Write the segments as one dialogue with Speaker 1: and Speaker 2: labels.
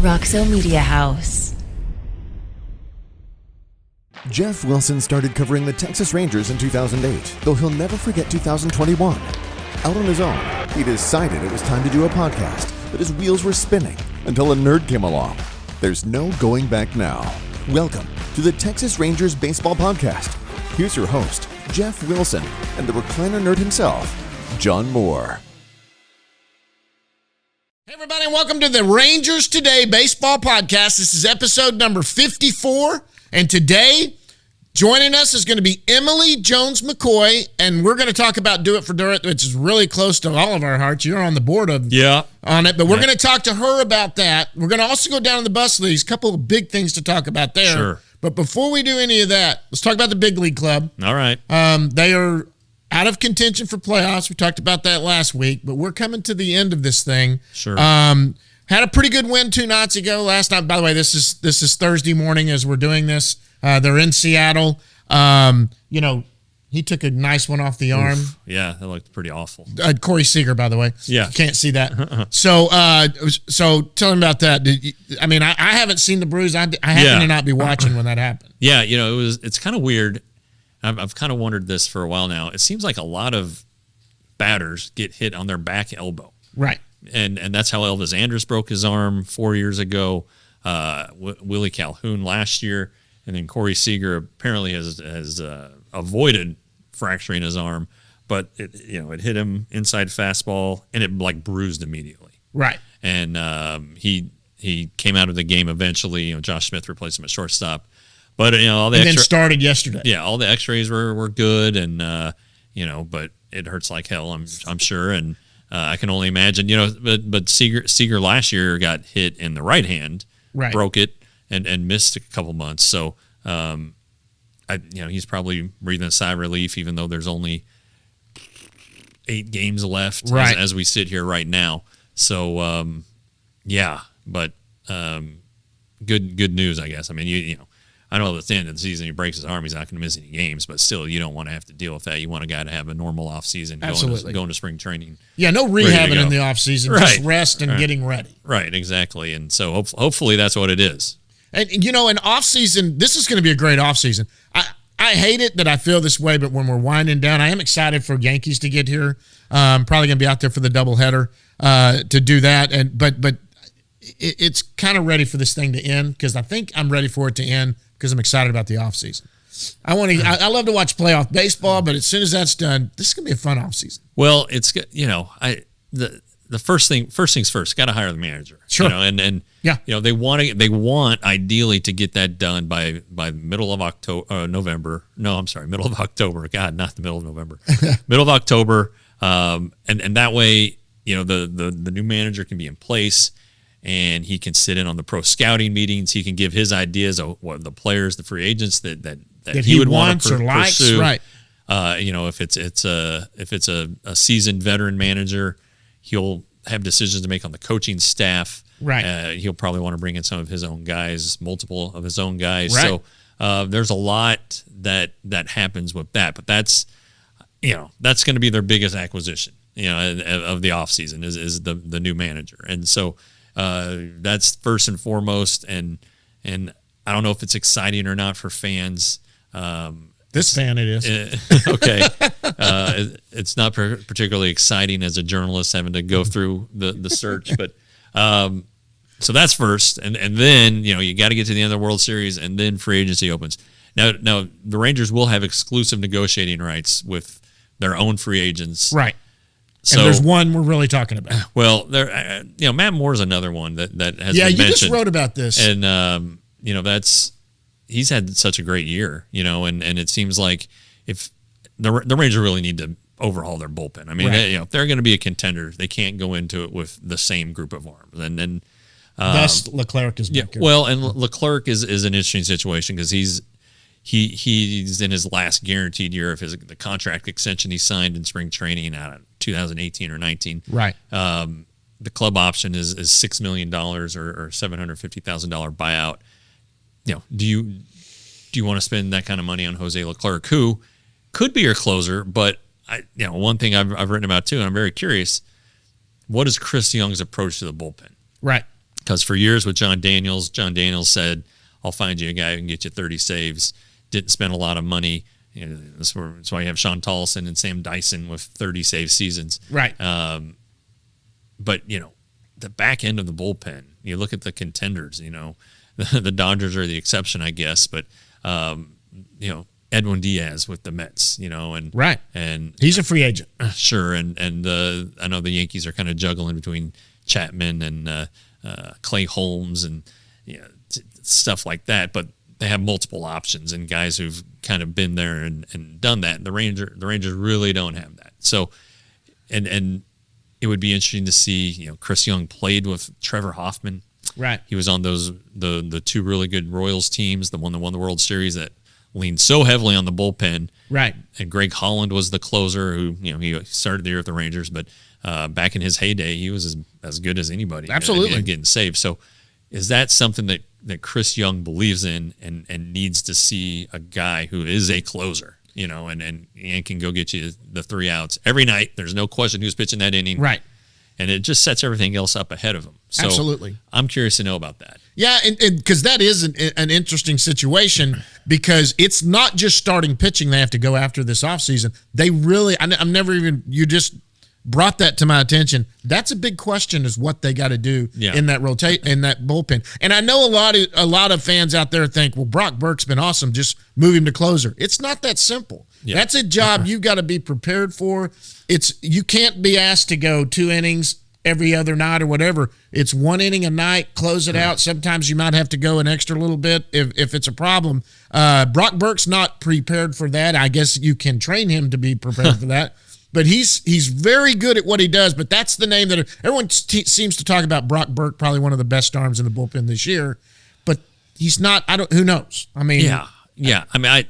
Speaker 1: Roxo Media House.
Speaker 2: Jeff Wilson started covering the Texas Rangers in 2008, though he'll never forget 2021. Out on his own, he decided it was time to do a podcast, but his wheels were spinning until a nerd came along. There's no going back now. Welcome to the Texas Rangers Baseball Podcast. Here's your host, Jeff Wilson, and the recliner nerd himself, John Moore.
Speaker 3: Hey, everybody, and welcome to the Rangers Today Baseball Podcast. This is episode number 54, and today, joining us is going to be Emily Jones McCoy, and we're going to talk about Do It for Durrett, which is really close to all of our hearts. You're on the board on it, but we're going to talk to her about that. We're going to also go down to the bus leagues, a couple of big things to talk about there.
Speaker 4: Sure.
Speaker 3: But before we do any of that, let's talk about the Big League Club.
Speaker 4: All right.
Speaker 3: They are out of contention for playoffs. We talked about that last week, but we're coming to the end of this thing.
Speaker 4: Sure.
Speaker 3: Had a pretty good win 2 nights ago. Last night, by the way, this is Thursday morning as we're doing this. They're in Seattle. He took a nice one off the arm.
Speaker 4: Oof. Yeah, that looked pretty awful.
Speaker 3: Corey Seager, by the way.
Speaker 4: Yeah.
Speaker 3: You can't see that. So tell him about that. I haven't seen the bruise. I happen to not be watching when that happened.
Speaker 4: Yeah, it's kind of weird. I've kind of wondered this for a while now. It seems like a lot of batters get hit on their back elbow.
Speaker 3: Right.
Speaker 4: And that's how Elvis Andrus broke his arm 4 years ago. Willie Calhoun last year. And then Corey Seager apparently has avoided fracturing his arm, but it hit him inside fastball and it bruised immediately.
Speaker 3: Right.
Speaker 4: And he came out of the game eventually. Josh Smith replaced him at shortstop. But
Speaker 3: then started yesterday.
Speaker 4: Yeah, all the X-rays were good, and but it hurts like hell. I'm sure, and I can only imagine. But Seager last year got hit in the right hand,
Speaker 3: right,
Speaker 4: broke it, and missed a couple months. So, he's probably breathing a sigh of relief, even though there's only 8 games left,
Speaker 3: right,
Speaker 4: as we sit here right now. So, good news, I guess. I mean, I know at the end of the season he breaks his arm, he's not going to miss any games, but still, you don't want to have to deal with that. You want a guy to have a normal offseason, going to spring training.
Speaker 3: Yeah, no rehabbing in the offseason,
Speaker 4: right,
Speaker 3: just rest and getting ready.
Speaker 4: Right, exactly. And so hopefully that's what it is.
Speaker 3: And, in offseason, this is going to be a great offseason. I hate it that I feel this way, but when we're winding down, I am excited for Yankees to get here. Probably going to be out there for the doubleheader to do that. But it's kind of ready for this thing to end because I think I'm ready for it to end because I'm excited about the offseason. I love to watch playoff baseball, but as soon as that's done, this is going to be a fun offseason.
Speaker 4: Well, it's the first things first, got to hire the manager.
Speaker 3: Sure.
Speaker 4: They want ideally to get that done by middle of November. No, I'm sorry, middle of October. God, not the middle of November. Middle of October. And that way, the new manager can be in place and he can sit in on the pro scouting meetings. He can give his ideas of what the players, the free agents that he would want to pursue.
Speaker 3: Right.
Speaker 4: If it's a seasoned veteran manager, he'll have decisions to make on the coaching staff.
Speaker 3: Right.
Speaker 4: He'll probably want to bring in some of his own guys, multiple of his own guys.
Speaker 3: Right.
Speaker 4: So there's a lot that happens with that. But that's going to be their biggest acquisition, of the offseason is the new manager. And so that's first and foremost. And I don't know if it's exciting or not for fans.
Speaker 3: This fan it is.
Speaker 4: Okay. It's not particularly exciting as a journalist having to go through the search, but so that's first. And then, you got to get to the end of the World Series and then free agency opens. Now the Rangers will have exclusive negotiating rights with their own free agents.
Speaker 3: Right.
Speaker 4: So,
Speaker 3: and there's one we're really talking about.
Speaker 4: Well, there, Matt Moore is another one that has been mentioned.
Speaker 3: Yeah, you just wrote about this.
Speaker 4: And, he's had such a great year, and it seems like if the Rangers really need to overhaul their bullpen. I mean,
Speaker 3: right,
Speaker 4: if they're going to be a contender, they can't go into it with the same group of arms. And
Speaker 3: thus Leclerc is back.
Speaker 4: Well, and Leclerc is an interesting situation because he's in his last guaranteed year of the contract extension he signed in spring training out of 2018 or 19.
Speaker 3: Right.
Speaker 4: The club option is $6 million or $750,000 buyout. Do you want to spend that kind of money on Jose Leclerc, who could be your closer? But one thing I've written about too, and I'm very curious, what is Chris Young's approach to the bullpen?
Speaker 3: Right.
Speaker 4: Because for years with John Daniels said, I'll find you a guy who can get you 30 saves. Didn't spend a lot of money. You know, that's why you have Sean Tolleson and Sam Dyson with 30 save seasons.
Speaker 3: Right.
Speaker 4: But, you know, the back end of the bullpen, you look at the contenders, you know, the Dodgers are the exception, I guess. But, you know, Edwin Diaz with the Mets, you know, and
Speaker 3: right.
Speaker 4: And
Speaker 3: he's a free agent.
Speaker 4: Sure. And I know the Yankees are kind of juggling between Chapman and Clay Holmes and stuff like that. But they have multiple options and guys who've kind of been there and done that. And the Rangers really don't have that. So, and it would be interesting to see, you know, Chris Young played with Trevor Hoffman.
Speaker 3: Right.
Speaker 4: He was on the two really good Royals teams, the one that won the World Series that leaned so heavily on the bullpen.
Speaker 3: Right.
Speaker 4: And Greg Holland was the closer who, you know, he started the year with the Rangers, but back in his heyday, he was as good as anybody.
Speaker 3: Absolutely.
Speaker 4: Getting saved. So is that something that Chris Young believes in and needs to see a guy who is a closer, you know, and can go get you the 3 outs every night. There's no question who's pitching that inning.
Speaker 3: Right.
Speaker 4: And it just sets everything else up ahead of him. So
Speaker 3: absolutely.
Speaker 4: I'm curious to know about that.
Speaker 3: Yeah, and because that is an interesting situation because it's not just starting pitching they have to go after this offseason. They really, I'm never even, you just brought that to my attention. That's a big question is what they got to do in that in that bullpen. And I know a lot of fans out there think, well, Brock Burke's been awesome. Just move him to closer. It's not that simple. Yeah. That's a job you got to be prepared for. You can't be asked to go 2 innings every other night or whatever. It's 1 inning a night, close it out. Sometimes you might have to go an extra little bit if it's a problem. Brock Burke's not prepared for that. I guess you can train him to be prepared for that. But he's very good at what he does. But that's the name that everyone seems to talk about. Brock Burke, probably one of the best arms in the bullpen this year. But he's not. Who knows? I mean,
Speaker 4: yeah. I mean,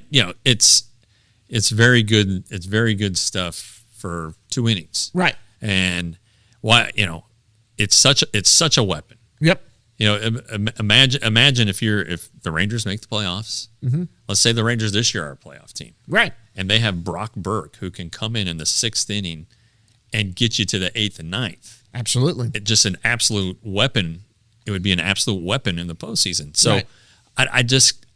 Speaker 4: it's very good. It's very good stuff for 2 innings,
Speaker 3: right?
Speaker 4: And why, you know, it's such a weapon.
Speaker 3: Yep.
Speaker 4: You know, imagine if the Rangers make the playoffs. Mm-hmm. Let's say the Rangers this year are a playoff team,
Speaker 3: right?
Speaker 4: And they have Brock Burke who can come in the 6th inning and get you to the 8th and 9th.
Speaker 3: Absolutely,
Speaker 4: it's just an absolute weapon. It would be an absolute weapon in the postseason. So, right.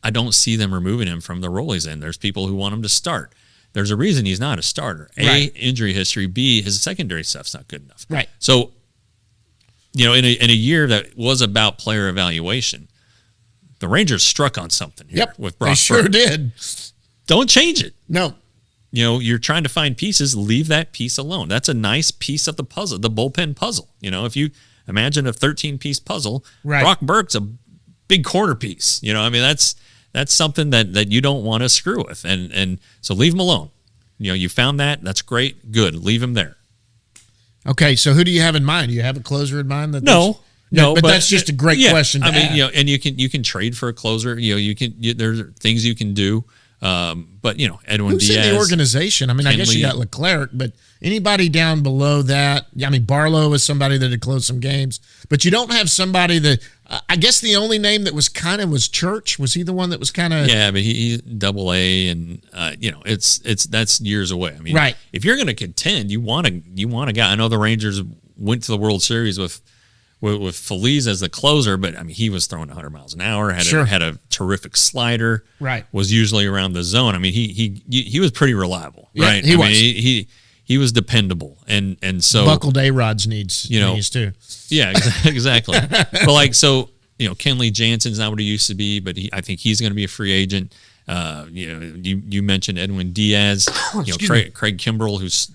Speaker 4: I don't see them removing him from the role he's in. There's people who want him to start. There's a reason he's not a starter. A,
Speaker 3: right.
Speaker 4: Injury history. B, his secondary stuff's not good enough.
Speaker 3: Right.
Speaker 4: So, you know, in a year that was about player evaluation, the Rangers struck on something here with Brock
Speaker 3: They sure
Speaker 4: Burke.
Speaker 3: did.
Speaker 4: Don't change it.
Speaker 3: No.
Speaker 4: You know, you're trying to find pieces. Leave that piece alone. That's a nice piece of the puzzle, the bullpen puzzle. You know, if you imagine a 13-piece puzzle,
Speaker 3: right.
Speaker 4: Brock Burke's a big corner piece. You know, I mean, that's something that you don't want to screw with. And so leave him alone. You know, you found that. That's great. Good. Leave him there.
Speaker 3: Okay, so who do you have in mind? Do you have a closer in mind?
Speaker 4: No,
Speaker 3: but that's just a great question.
Speaker 4: I mean, you know, and you can trade for a closer. You know, there's things you can do. But you know, Edwin
Speaker 3: Who's
Speaker 4: Diaz
Speaker 3: in the organization? I mean, I guess you got Leclerc, but anybody down below that? I mean, Barlow is somebody that had closed some games, but you don't have somebody that. I guess the only name that was Church. Was he the one that was kind of?
Speaker 4: Yeah, but he's AA, and you know, that's years away. I mean,
Speaker 3: right.
Speaker 4: If you're going to contend, you want a guy. I know the Rangers went to the World Series with Feliz as the closer, but I mean, he was throwing 100 miles an hour. Had a terrific slider.
Speaker 3: Right.
Speaker 4: Was usually around the zone. I mean, he was pretty reliable.
Speaker 3: Yeah,
Speaker 4: right.
Speaker 3: He was.
Speaker 4: Mean, he was dependable, and so
Speaker 3: buckled A-Rod's needs too.
Speaker 4: Yeah, exactly. But like, so you know, Kenley Jansen's not what he used to be, but I think he's going to be a free agent. You know, you mentioned Edwin Diaz. You know, Craig Kimbrell, who's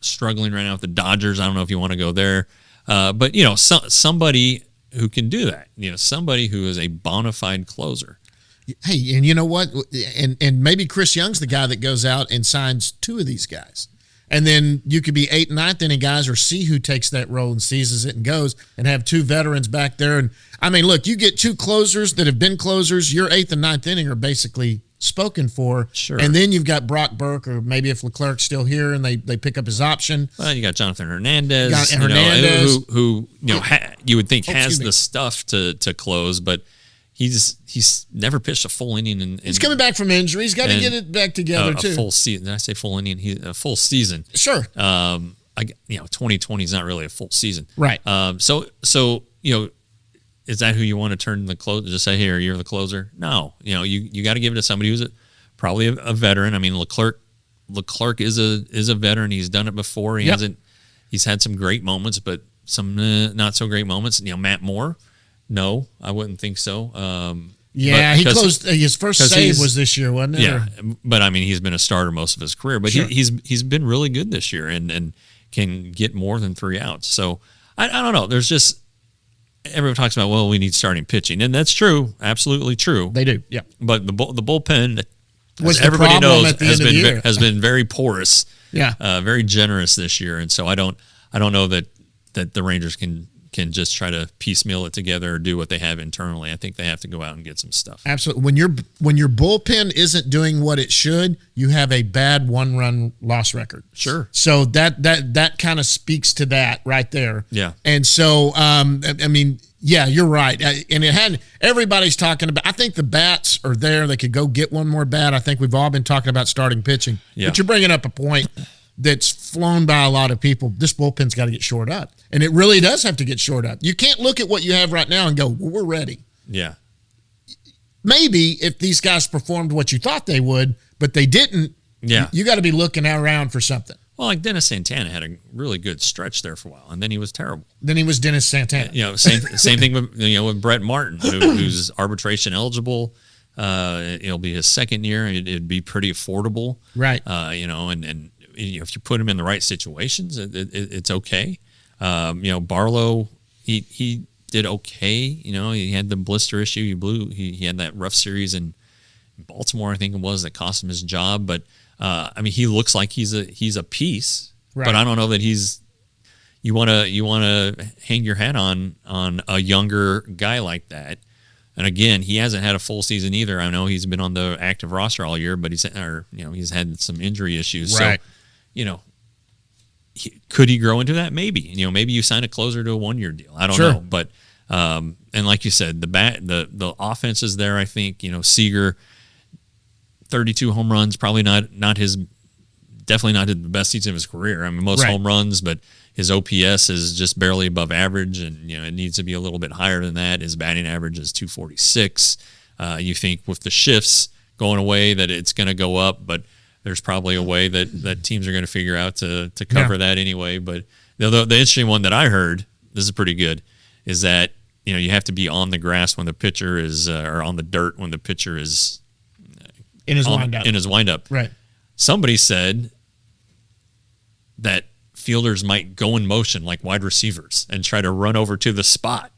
Speaker 4: struggling right now with the Dodgers. I don't know if you want to go there, but you know, somebody who can do that. You know, somebody who is a bona fide closer.
Speaker 3: Hey, and you know what? And maybe Chris Young's the guy that goes out and signs 2 of these guys. And then you could be 8th and 9th inning guys or see who takes that role and seizes it and goes and have 2 veterans back there. And I mean, look, you get 2 closers that have been closers. Your 8th and 9th inning are basically spoken for.
Speaker 4: Sure.
Speaker 3: And then you've got Brock Burke, or maybe if Leclerc's still here and they pick up his option.
Speaker 4: Well, you got Jonathan Hernandez.
Speaker 3: Hernandez.
Speaker 4: Who you know, you would think has the stuff to close, but he's never pitched a full inning.
Speaker 3: He's coming back from injury. He's got to get it back together too.
Speaker 4: A full season. Did I say full inning? A full season.
Speaker 3: Sure.
Speaker 4: 2020 is not really a full season.
Speaker 3: Right.
Speaker 4: So you know, is that who you want to turn the closer? Just say, here, you're the closer. No, you got to give it to somebody who's probably a veteran. I mean, Leclerc is a veteran. He's done it before. He's had some great moments, but some not so great moments. Matt Moore. No, I wouldn't think so.
Speaker 3: He closed his first save was this year, wasn't it?
Speaker 4: Yeah, but I mean, he's been a starter most of his career, but sure. he's been really good this year and can get more than 3 outs. So I don't know. There's just everyone talks about, well, we need starting pitching, and that's true, absolutely true.
Speaker 3: They do, yeah.
Speaker 4: But the bullpen,
Speaker 3: was
Speaker 4: as everybody knows,
Speaker 3: at the end of the year.
Speaker 4: has been very porous,
Speaker 3: yeah,
Speaker 4: very generous this year, and so I don't know that the Rangers can just try to piecemeal it together or do what they have internally. I think they have to go out and get some stuff.
Speaker 3: Absolutely. When your bullpen isn't doing what it should, you have a bad 1-run loss record.
Speaker 4: Sure.
Speaker 3: So that kind of speaks to that right there.
Speaker 4: Yeah.
Speaker 3: And so I mean, yeah, you're right. And everybody's talking about, I think the bats are there. They could go get one more bat. I think we've all been talking about starting pitching.
Speaker 4: Yeah.
Speaker 3: But you're bringing up a point that's flown by a lot of people. This bullpen's got to get shored up. And it really does have to get shored up. You can't look at what you have right now and go, well, we're ready.
Speaker 4: Yeah.
Speaker 3: Maybe if these guys performed what you thought they would, but they didn't, you got to be looking around for something.
Speaker 4: Well, like Dennis Santana had a really good stretch there for a while, and then he was terrible.
Speaker 3: Then he was Dennis Santana.
Speaker 4: Same thing with Brett Martin, who's arbitration eligible. It'll be his second year. It'd be pretty affordable.
Speaker 3: Right.
Speaker 4: And if you put him in the right situations, it's okay. Barlow, he did okay. He had the blister issue. He had that rough series in Baltimore, I think it was, that cost him his job. But he looks like he's a piece. Right. But I don't know that you want to hang your hat on a younger guy like that. And again, he hasn't had a full season either. I know he's been on the active roster all year, but he's had some injury issues.
Speaker 3: Right.
Speaker 4: So, could he grow into that? Maybe. Maybe you sign a closer to a 1-year deal. I don't know. But and like you said, the offense is there. I think Seager, 32 home runs, probably definitely not the best season of his career. I mean, most home runs, but his OPS is just barely above average, and it needs to be a little bit higher than that. His batting average is 246. You think with the shifts going away that it's going to go up, but there's probably a way that teams are going to figure out to cover that anyway. But the interesting one that I heard, this is pretty good, is that you have to be on the grass when the pitcher is, or on the dirt when the pitcher is
Speaker 3: in his windup.
Speaker 4: In his windup.
Speaker 3: Right.
Speaker 4: Somebody said that fielders might go in motion like wide receivers and try to run over to the spot.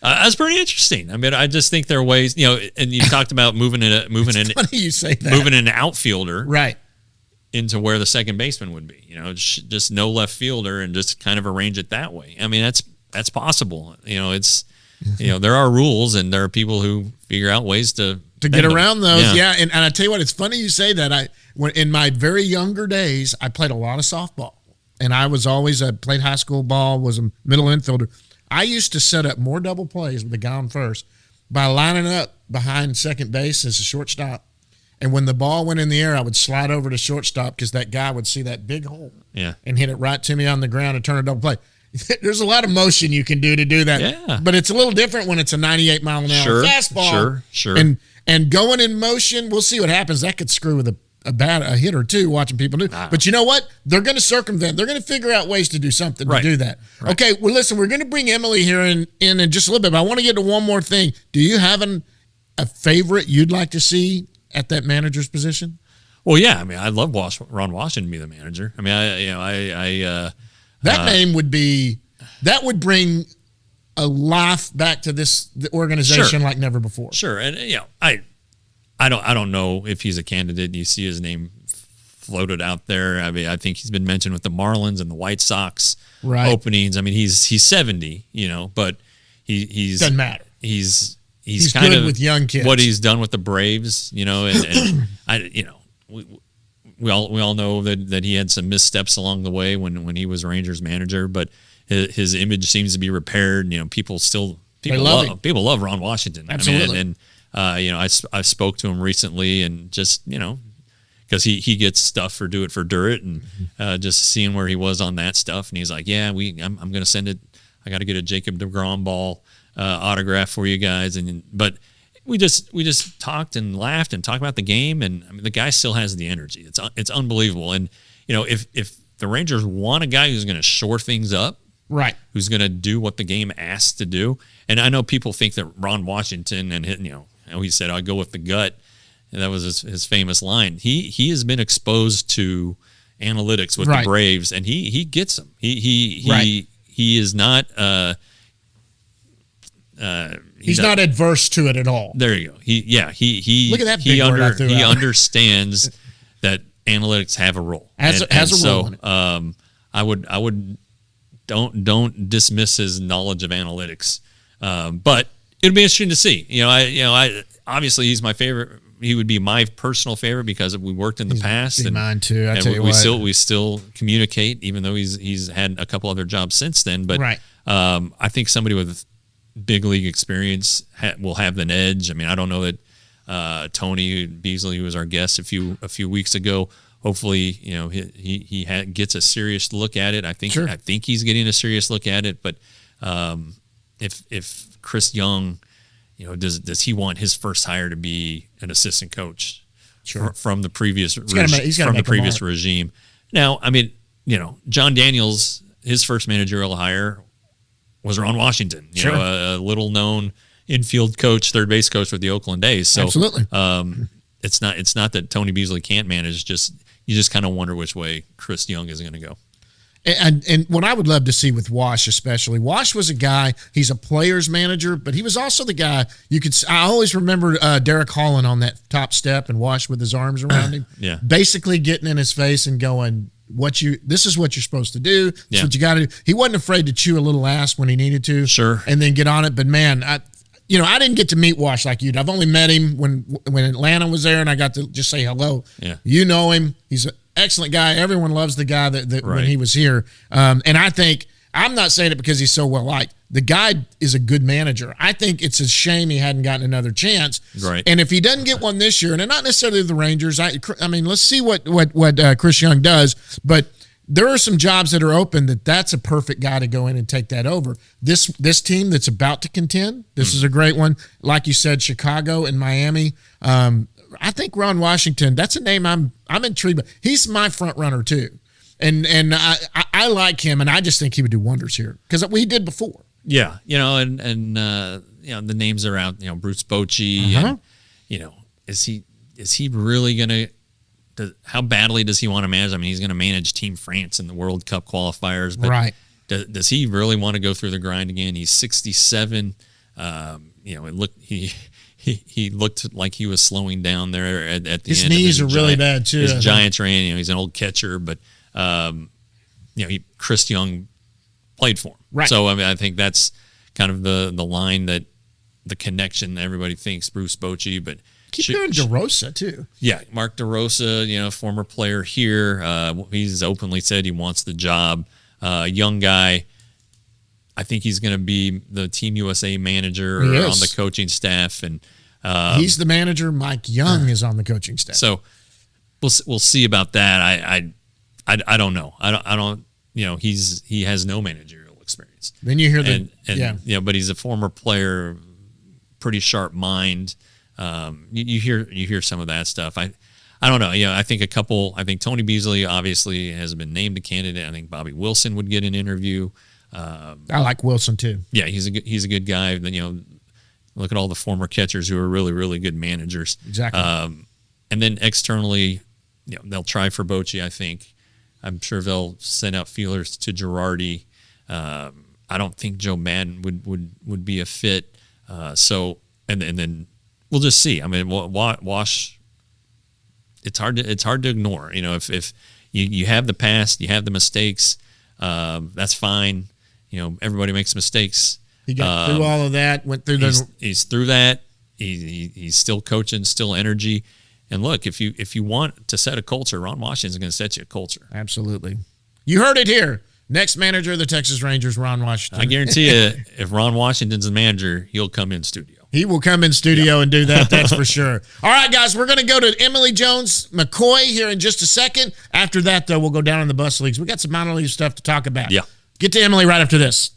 Speaker 4: That's pretty interesting. I mean, I just think there are ways, and you talked about moving
Speaker 3: funny you say that.
Speaker 4: Moving an outfielder
Speaker 3: right
Speaker 4: into where the second baseman would be. Just no left fielder and just kind of arrange it that way. I mean, that's possible. It's there are rules, and there are people who figure out ways to
Speaker 3: get around those. Yeah. And I tell you what, it's funny you say that. When in my very younger days, I played a lot of softball, and I played high school ball, was a middle infielder. I used to set up more double plays with the guy on first by lining up behind second base as a shortstop. And when the ball went in the air, I would slide over to shortstop because that guy would see that big hole and hit it right to me on the ground and turn a double play. There's a lot of motion you can do to do that.
Speaker 4: Yeah.
Speaker 3: But it's a little different when it's a 98-mile-an-hour fastball.
Speaker 4: Sure.
Speaker 3: And going in motion, we'll see what happens. That could screw with a hit or two watching people do. But you know what? They're going to circumvent. They're going to figure out ways to do something to do that. Right. Okay, well, listen, we're going to bring Emily here in just a little bit, but I want to get to one more thing. Do you have a favorite you'd like to see at that manager's position?
Speaker 4: Well, yeah. I mean, I'd love Ron Washington to be the manager. I mean,
Speaker 3: that name that would bring a life back to the organization like never before.
Speaker 4: Sure. And I don't know if he's a candidate. You see his name floated out there. I mean, I think he's been mentioned with the Marlins and the White Sox openings. I mean, he's 70, but he's
Speaker 3: doesn't matter.
Speaker 4: He's
Speaker 3: kind
Speaker 4: good
Speaker 3: of with young kids.
Speaker 4: What he's done with the Braves, and we all know that he had some missteps along the way when he was Rangers manager, but his image seems to be repaired. People love Ron Washington.
Speaker 3: Absolutely.
Speaker 4: I mean, I spoke to him recently, and just because he gets stuff for Durrett, and just seeing where he was on that stuff, and he's like, I'm going to send it. I got to get a Jacob deGrom ball autograph for you guys. But we just talked and laughed and talked about the game, and I mean, the guy still has the energy. It's unbelievable. And if the Rangers want a guy who's going to shore things up,
Speaker 3: right,
Speaker 4: who's going to do what the game asks to do, and I know people think that Ron Washington and he said I'll go with the gut, and that was his famous line. He has been exposed to analytics with the Braves, and he gets them. He is not.
Speaker 3: He's not adverse to it at all.
Speaker 4: There you go. He
Speaker 3: look at that big word I threw
Speaker 4: he
Speaker 3: out.
Speaker 4: understands that analytics have a role.
Speaker 3: Has a role in it.
Speaker 4: I would don't dismiss his knowledge of analytics. But it'll be interesting to see. I obviously he's my favorite. He would be my personal favorite because we worked in the past. And
Speaker 3: mine too.
Speaker 4: We still communicate, even though he's had a couple other jobs since then. But I think somebody with big league experience will have an edge. I mean, I don't know that Tony Beasley, who was our guest a few weeks ago, hopefully he gets a serious look at it. I think he's getting a serious look at it. But if Chris Young, does he want his first hire to be an assistant coach from the previous regime? Now, I mean, John Daniels, his first managerial hire was Ron Washington, a little known infield coach, third base coach with the Oakland A's. So
Speaker 3: absolutely.
Speaker 4: It's not that Tony Beasley can't manage. You just kind of wonder which way Chris Young is going to go.
Speaker 3: And what I would love to see with Wash, especially, Wash was a guy, he's a player's manager, but he was also the guy I always remember Derek Holland on that top step and Wash with his arms around him, basically getting in his face and going, this is what you're supposed to do. This is what you got to do. He wasn't afraid to chew a little ass when he needed to.
Speaker 4: Sure.
Speaker 3: And then get on it. But man, I didn't get to meet Wash like you did. I've only met him when Atlanta was there, and I got to just say hello.
Speaker 4: Yeah.
Speaker 3: You know him. He's an excellent guy. Everyone loves the guy that when he was here. And I think, I'm not saying it because he's so well liked. The guy is a good manager. I think it's a shame he hadn't gotten another chance.
Speaker 4: Right.
Speaker 3: And if he doesn't get one this year, and not necessarily the Rangers, I mean, let's see what Chris Young does. But there are some jobs that are open that's a perfect guy to go in and take that over. This team that's about to contend, this is a great one. Like you said, Chicago and Miami. I think Ron Washington, that's a name I'm intrigued by. He's my front runner too. And I like him, and I just think he would do wonders here because we did before.
Speaker 4: Yeah, the names are out. Bruce Bochy, and is he really gonna? How badly does he want to manage? I mean, he's going to manage Team France in the World Cup qualifiers, but does he really want to go through the grind again? He's 67. He looked like he was slowing down there at the end.
Speaker 3: His knees are really bad too.
Speaker 4: His Giants ran. He's an old catcher, but Chris Young played for him.
Speaker 3: Right.
Speaker 4: So I mean, I think that's kind of the line that the connection that everybody thinks Bruce Bochy, but
Speaker 3: keep hearing DeRosa too.
Speaker 4: Yeah, Mark DeRosa, former player here. He's openly said he wants the job. Young guy. I think he's going to be the Team USA manager on the coaching staff, and
Speaker 3: he's the manager. Mike Young is on the coaching staff.
Speaker 4: So we'll see about that. I don't know. I don't. He has no managerial experience.
Speaker 3: Then you hear
Speaker 4: but he's a former player, pretty sharp mind. You hear some of that stuff. I don't know. I think I think Tony Beasley obviously has been named a candidate. I think Bobby Wilson would get an interview.
Speaker 3: I like Wilson too.
Speaker 4: Yeah, he's a good guy. Then look at all the former catchers who are really, really good managers.
Speaker 3: Exactly.
Speaker 4: And then externally, they'll try for Bochy. I think. I'm sure they'll send out feelers to Girardi. I don't think Joe Madden would be a fit. So and then we'll just see. I mean, Wash. It's hard to ignore. If you have the past, you have the mistakes. That's fine. Everybody makes mistakes.
Speaker 3: He got through all of that. Went through
Speaker 4: he's through that. He's still coaching, still energy. And look, if you want to set a culture, Ron Washington's going to set you a culture.
Speaker 3: Absolutely. You heard it here. Next manager of the Texas Rangers, Ron Washington.
Speaker 4: I guarantee you, if Ron Washington's the manager, he'll come in studio.
Speaker 3: He will come in studio and do that, that's for sure. All right, guys, we're going to go to Emily Jones McCoy here in just a second. After that, though, we'll go down in the bus leagues. We got some minor league stuff to talk about.
Speaker 4: Yeah.
Speaker 3: Get to Emily right after this.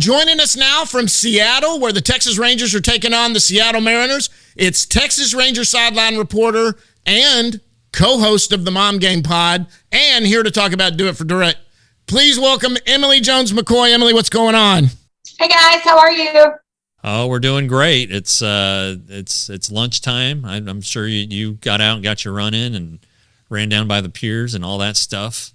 Speaker 3: joining us now from Seattle, where the Texas Rangers are taking on the Seattle Mariners. It's Texas Rangers sideline reporter and co-host of the Mom Game Pod, and here to talk about Do It for Durrett. Please welcome Emily Jones McCoy. Emily, what's going on?
Speaker 5: Hey guys, how are you?
Speaker 4: Oh, we're doing great. It's lunchtime. I'm sure you got out and got your run in and ran down by the piers and all that stuff.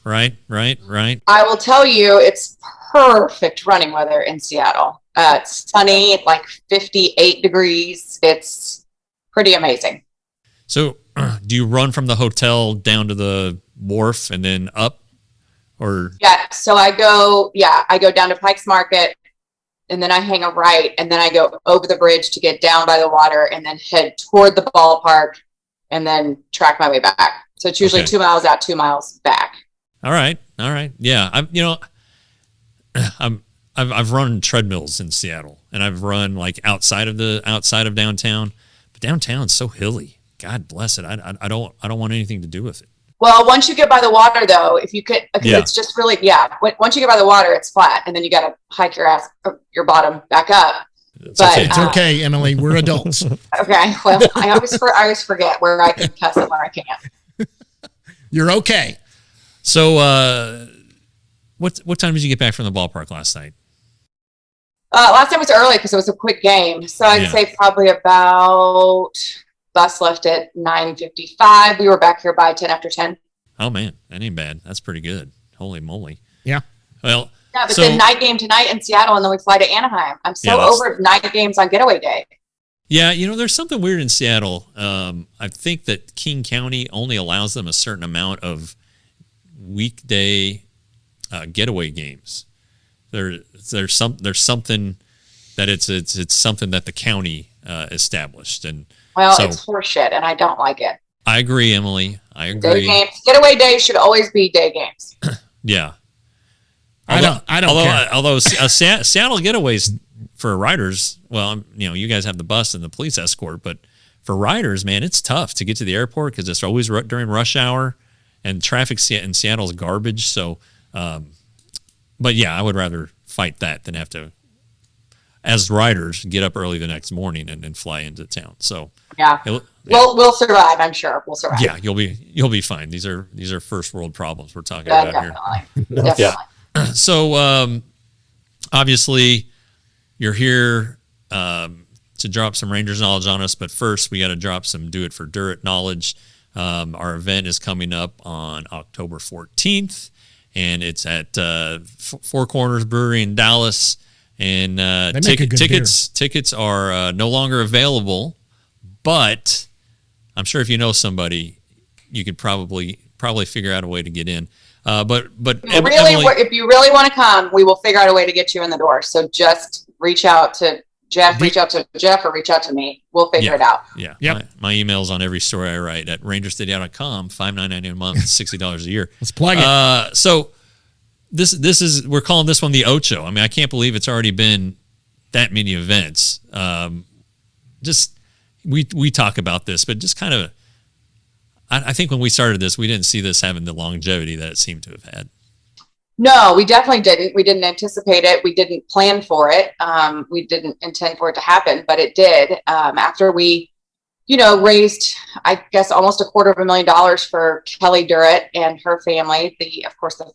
Speaker 4: Right.
Speaker 5: I will tell you, it's perfect running weather in Seattle. It's sunny, like 58 degrees. It's pretty amazing.
Speaker 4: So do you run from the hotel down to the wharf and then up? Or
Speaker 5: Yeah, so I go down to Pike's Market, and then I hang a right, and then I go over the bridge to get down by the water, and then head toward the ballpark, and then track my way back. So it's usually 2 miles out, 2 miles back.
Speaker 4: All right. Yeah, I've run treadmills in Seattle, and I've run like outside of downtown, but downtown's so hilly. God bless it. I don't want anything to do with it.
Speaker 5: Well, once you get by the water, though, if you could, it's just really, once you get by the water, it's flat, and then you got to hike your bottom back up.
Speaker 3: It's okay, Emily. We're adults.
Speaker 5: Okay. Well, I always forget where I can cuss and where I can't.
Speaker 3: You're okay.
Speaker 4: So, what time did you get back from the ballpark last night?
Speaker 5: Last time was early because it was a quick game. So I'd say probably about, bus left at 9:55. We were back here by 10 after 10.
Speaker 4: Oh, man. That ain't bad. That's pretty good. Holy moly.
Speaker 3: Yeah.
Speaker 4: Well,
Speaker 5: yeah, but then night game tonight in Seattle, and then we fly to Anaheim. I'm so over night games on getaway day.
Speaker 4: Yeah, there's something weird in Seattle. I think that King County only allows them a certain amount of weekday getaway games. There's something that it's something that the county established, and
Speaker 5: it's horseshit, and I don't like it.
Speaker 4: I agree, Emily. I agree.
Speaker 5: Day games, getaway days should always be day games.
Speaker 4: Yeah.
Speaker 3: I don't care.
Speaker 4: Although Seattle getaways for riders, well, you guys have the bus and the police escort, but for riders, man, it's tough to get to the airport because it's always during rush hour, and traffic in Seattle is garbage. So, but yeah, I would rather fight that than have to, as riders, get up early the next morning and fly into town. So
Speaker 5: we'll survive. I'm sure we'll survive.
Speaker 4: Yeah, you'll be fine. These are first world problems we're talking about
Speaker 5: here. Definitely.
Speaker 4: Yeah. So obviously you're here to drop some Rangers knowledge on us, but first we got to drop some Do It for Durrett knowledge. Our event is coming up on October 14th, and it's at Four Corners Brewery in Dallas. And tickets are no longer available, but I'm sure if you know somebody, you could probably figure out a way to get in. But Emily,
Speaker 5: if you really want to come, we will figure out a way to get you in the door. So just reach out to Jeff, or reach out to me. We'll figure it out.
Speaker 4: Yeah. Yep. My email's on every story I write at rangerstudio.com, $5.99 a month, $60 a year. Let's
Speaker 3: plug it.
Speaker 4: So we're calling this one the Ocho. I mean, I can't believe it's already been that many events. We talk about this, but just kind of, I think when we started this, we didn't see this having the longevity that it seemed to have had.
Speaker 5: No, we definitely didn't. We didn't anticipate it. We didn't plan for it. We didn't intend for it to happen, but it did. After we, raised, I guess, almost $250,000 for Kelly Durrett and her family, the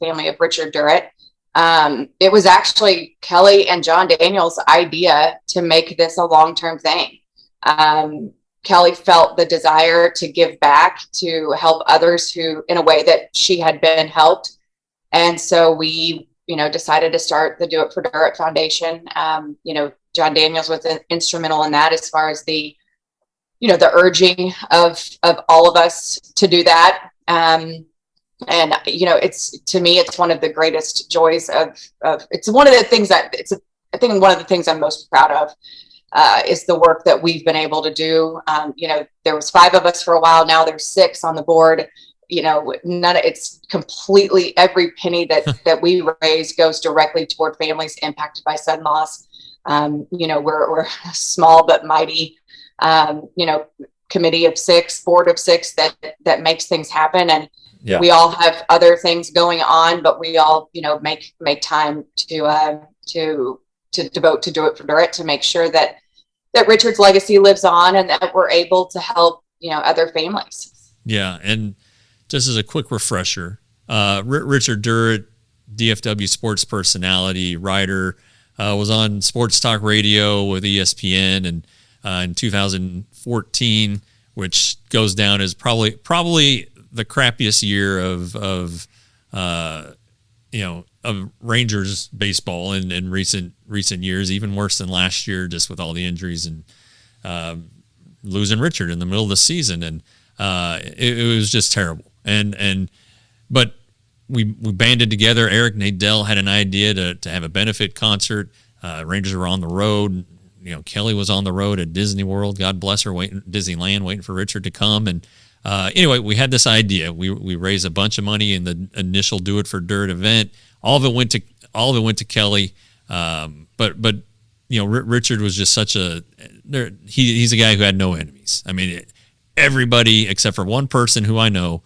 Speaker 5: family of Richard Durrett. It was actually Kelly and John Daniels' idea to make this a long-term thing. Kelly felt the desire to give back, to help others who, in a way that she had been helped. And so we, decided to start the Do It for Durrett Foundation. John Daniels was instrumental in that, as far as the urging of all of us to do that. To me, it's one of the greatest joys of it's one of the things I think one of the things I'm most proud of. Is the work that we've been able to do. There was 5 of us for a while. Now there's 6 on the board. It's completely, every penny that we raise goes directly toward families impacted by sudden loss. We're a small but mighty, committee of 6, board of 6 that makes things happen. And we all have other things going on, but we all, make time to to devote to Do It for Durrett, to make sure that Richard's legacy lives on and that we're able to help, other families.
Speaker 4: Yeah. And just as a quick refresher, Richard Durrett, DFW sports personality, writer, was on Sports Talk Radio with ESPN, and in 2014, which goes down as probably the crappiest year of Rangers baseball in recent years, even worse than last year, just with all the injuries and losing Richard in the middle of the season, and it was just terrible. But we banded together. Eric Nadell had an idea to have a benefit concert. Rangers were on the road. Kelly was on the road at Disney World. God bless her, Disneyland, waiting for Richard to come. And anyway, we had this idea. We raised a bunch of money in the initial Do It for Durrett event. All of it went to Kelly. But Richard was just such he's a guy who had no enemies. I mean, everybody except for one person who I know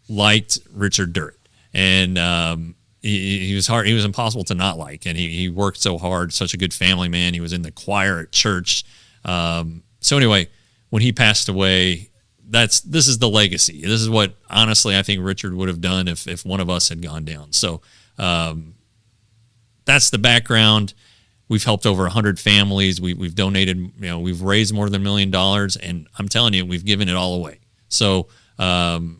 Speaker 4: liked Richard Durrett, and he was hard. He was impossible to not like, and he worked so hard. Such a good family man. He was in the choir at church. So anyway, when he passed away, this is the legacy. This is what honestly I think Richard would have done if one of us had gone down. So that's the background. We've helped over 100 families. We've donated. We've raised more than $1 million, and I'm telling you, we've given it all away. So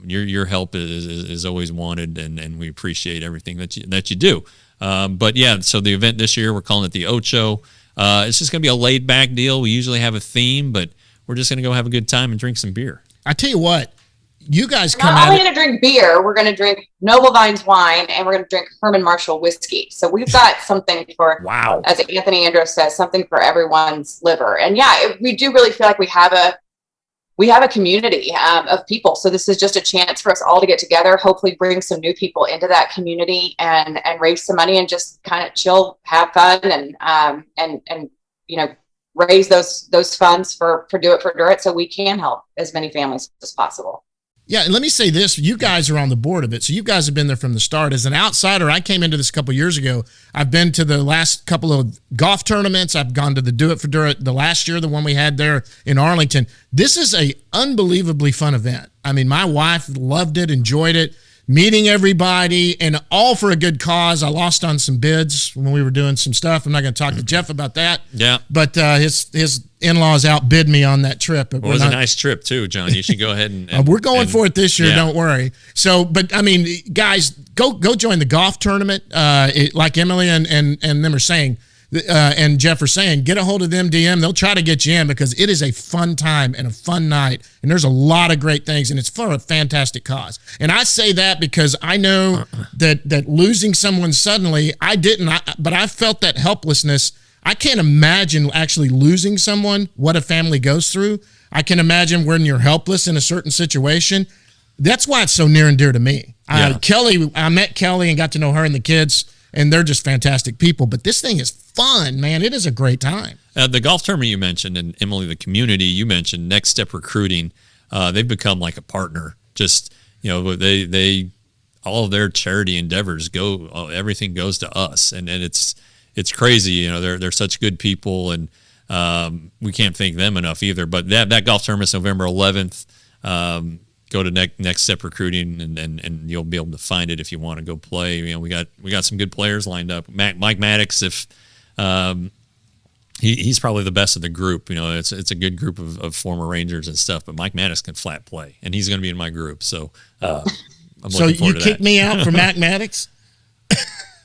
Speaker 4: your help is always wanted, and we appreciate everything that you do. But yeah, so the event this year, we're calling it the Ocho. It's just going to be a laid back deal. We usually have a theme, but we're just going to go have a good time and drink some beer.
Speaker 3: I tell you what, you guys
Speaker 5: come not only going to drink beer, we're going to drink Noble Vines wine, and we're going to drink Herman Marshall whiskey. So we've got something for,
Speaker 3: wow,
Speaker 5: as Anthony Andros says, something for everyone's liver. And yeah, we do really feel like we have a community of people. So this is just a chance for us all to get together, hopefully bring some new people into that community and raise some money and just kind of chill, have fun, and raise those funds for Do It for Durrett so we can help as many families as possible.
Speaker 3: Yeah, and let me say this. You guys are on the board of it, so you guys have been there from the start. As an outsider, I came into this a couple years ago. I've been to the last couple of golf tournaments. I've gone to the Do It for Durrett the last year, the one we had there in Arlington. This is a unbelievably fun event. I mean, my wife loved it, enjoyed it, meeting everybody, and all for a good cause. I lost on some bids when we were doing some stuff. I'm not going to talk to Jeff about that.
Speaker 4: Yeah.
Speaker 3: But his in-laws outbid me on that trip.
Speaker 4: It was a nice trip too, John. You should go ahead and
Speaker 3: we're going for it this year. Yeah. Don't worry. So, but I mean, guys, go join the golf tournament. Like Emily and them are saying, and Jeff are saying, get a hold of them, DM. They'll try to get you in because it is a fun time and a fun night. And there's a lot of great things, and it's for a fantastic cause. And I say that because I know that losing someone suddenly, I didn't, but I felt that helplessness. I can't imagine actually losing someone, what a family goes through. I can imagine when you're helpless in a certain situation. That's why it's so near and dear to me.
Speaker 4: Yeah.
Speaker 3: I met Kelly and got to know her and the kids, and they're just fantastic people. But this thing is fun, man. It is a great time.
Speaker 4: The golf tournament you mentioned, and Emily, the community you mentioned, Next Step Recruiting, they've become like a partner. Just, they all of their charity endeavors everything goes to us, and it's crazy. They're such good people, and we can't thank them enough either. But that golf tournament's November 11th. Go to Next Step Recruiting, and you'll be able to find it if you want to go play. We got some good players lined up. Mike Maddox, if he's probably the best of the group. It's a good group of former Rangers and stuff. But Mike Maddox can flat play, and he's going to be in my group. So I'm looking forward to that. So
Speaker 3: you kicked me out for Mac Maddox?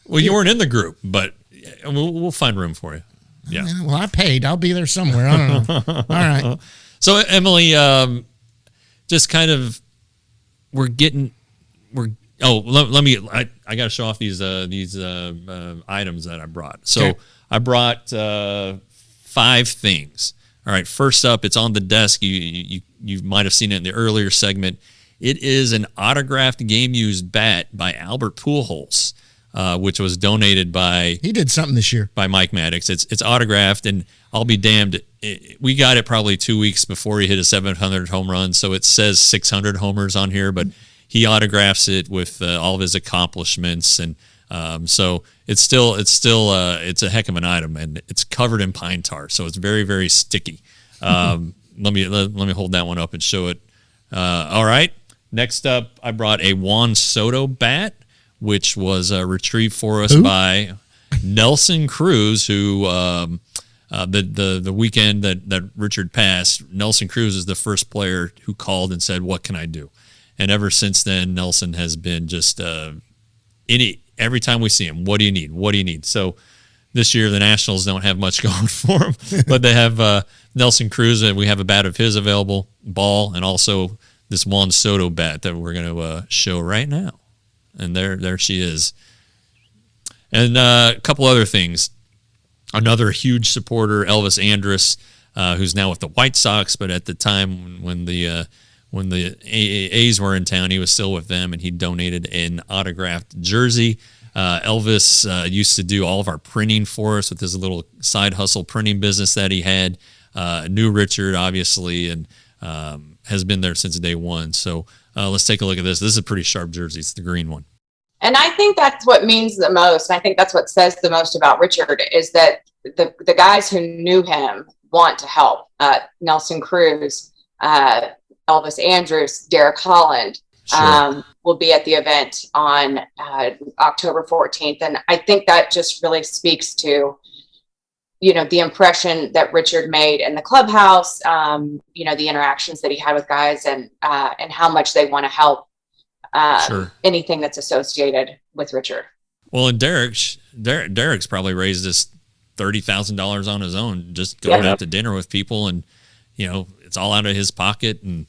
Speaker 4: Well, you weren't in the group, but we'll find room for you. Yeah.
Speaker 3: Well, I paid. I'll be there somewhere. I don't know. All right.
Speaker 4: So Emily, just kind of, let me. I got to show off these items that I brought. So okay. I brought 5 things. All right. First up, it's on the desk. You might have seen it in the earlier segment. It is an autographed game-used bat by Albert Pujols, which was donated by...
Speaker 3: He did something this year.
Speaker 4: By Mike Maddox. It's autographed, and I'll be damned. We got it probably 2 weeks before he hit a 700 home run, so it says 600 homers on here, but he autographs it with all of his accomplishments, and so it's a heck of an item, and it's covered in pine tar, so it's very, very sticky. Let me hold that one up and show it. All right. Next up, I brought a Juan Soto bat, which was retrieved for us by Nelson Cruz, who the weekend that Richard passed, Nelson Cruz is the first player who called and said, "What can I do?" And ever since then, Nelson has been just every time we see him, what do you need? What do you need? So this year, the Nationals don't have much going for them, but they have Nelson Cruz, and we have a bat of his available, ball, and also this Juan Soto bat that we're going to show right now. And there she is. And a couple other things. Another huge supporter, Elvis Andrus, who's now with the White Sox, but at the time when the A's were in town, he was still with them, and he donated an autographed jersey. Elvis used to do all of our printing for us with his little side hustle printing business that he had. Knew Richard, obviously, and has been there since day one. So let's take a look at this. This is a pretty sharp jersey. It's the green one.
Speaker 5: And I think that's what means the most. I think that's what says the most about Richard is that the guys who knew him want to help. Nelson Cruz, Elvis Andrus, Derek Holland will be at the event on October 14th. And I think that just really speaks to, the impression that Richard made in the clubhouse, the interactions that he had with guys and how much they want to help anything that's associated with Richard.
Speaker 4: Well, and Derek's probably raised this $30,000 on his own, just going out to dinner with people, and it's all out of his pocket. And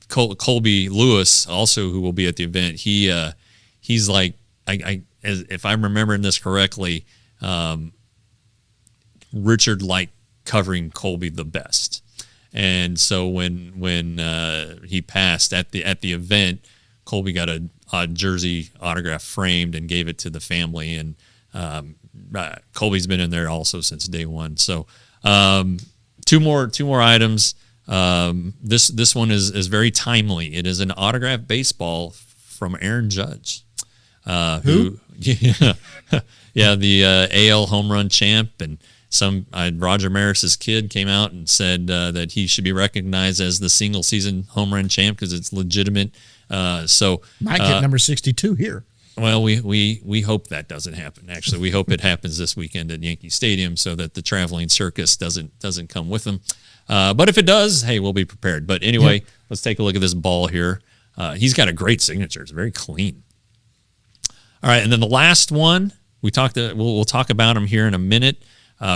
Speaker 4: Colby Lewis, also, who will be at the event, he's like, if I'm remembering this correctly, Richard liked covering Colby the best. And so when he passed at the event, Colby got a jersey autograph framed and gave it to the family. And Colby's been in there also since day one. So two more items. This one is very timely. It is an autographed baseball from Aaron Judge, who the AL home run champ, and Roger Maris's kid came out and said that he should be recognized as the single season home run champ because it's legitimate. So
Speaker 3: might get number 62 here.
Speaker 4: Well, we hope that doesn't happen. Actually, we hope it happens this weekend at Yankee Stadium so that the traveling circus doesn't come with them. But if it does, hey, we'll be prepared. But anyway, Let's take a look at this ball here. He's got a great signature. It's very clean. All right, and then the last one we'll talk about him here in a minute.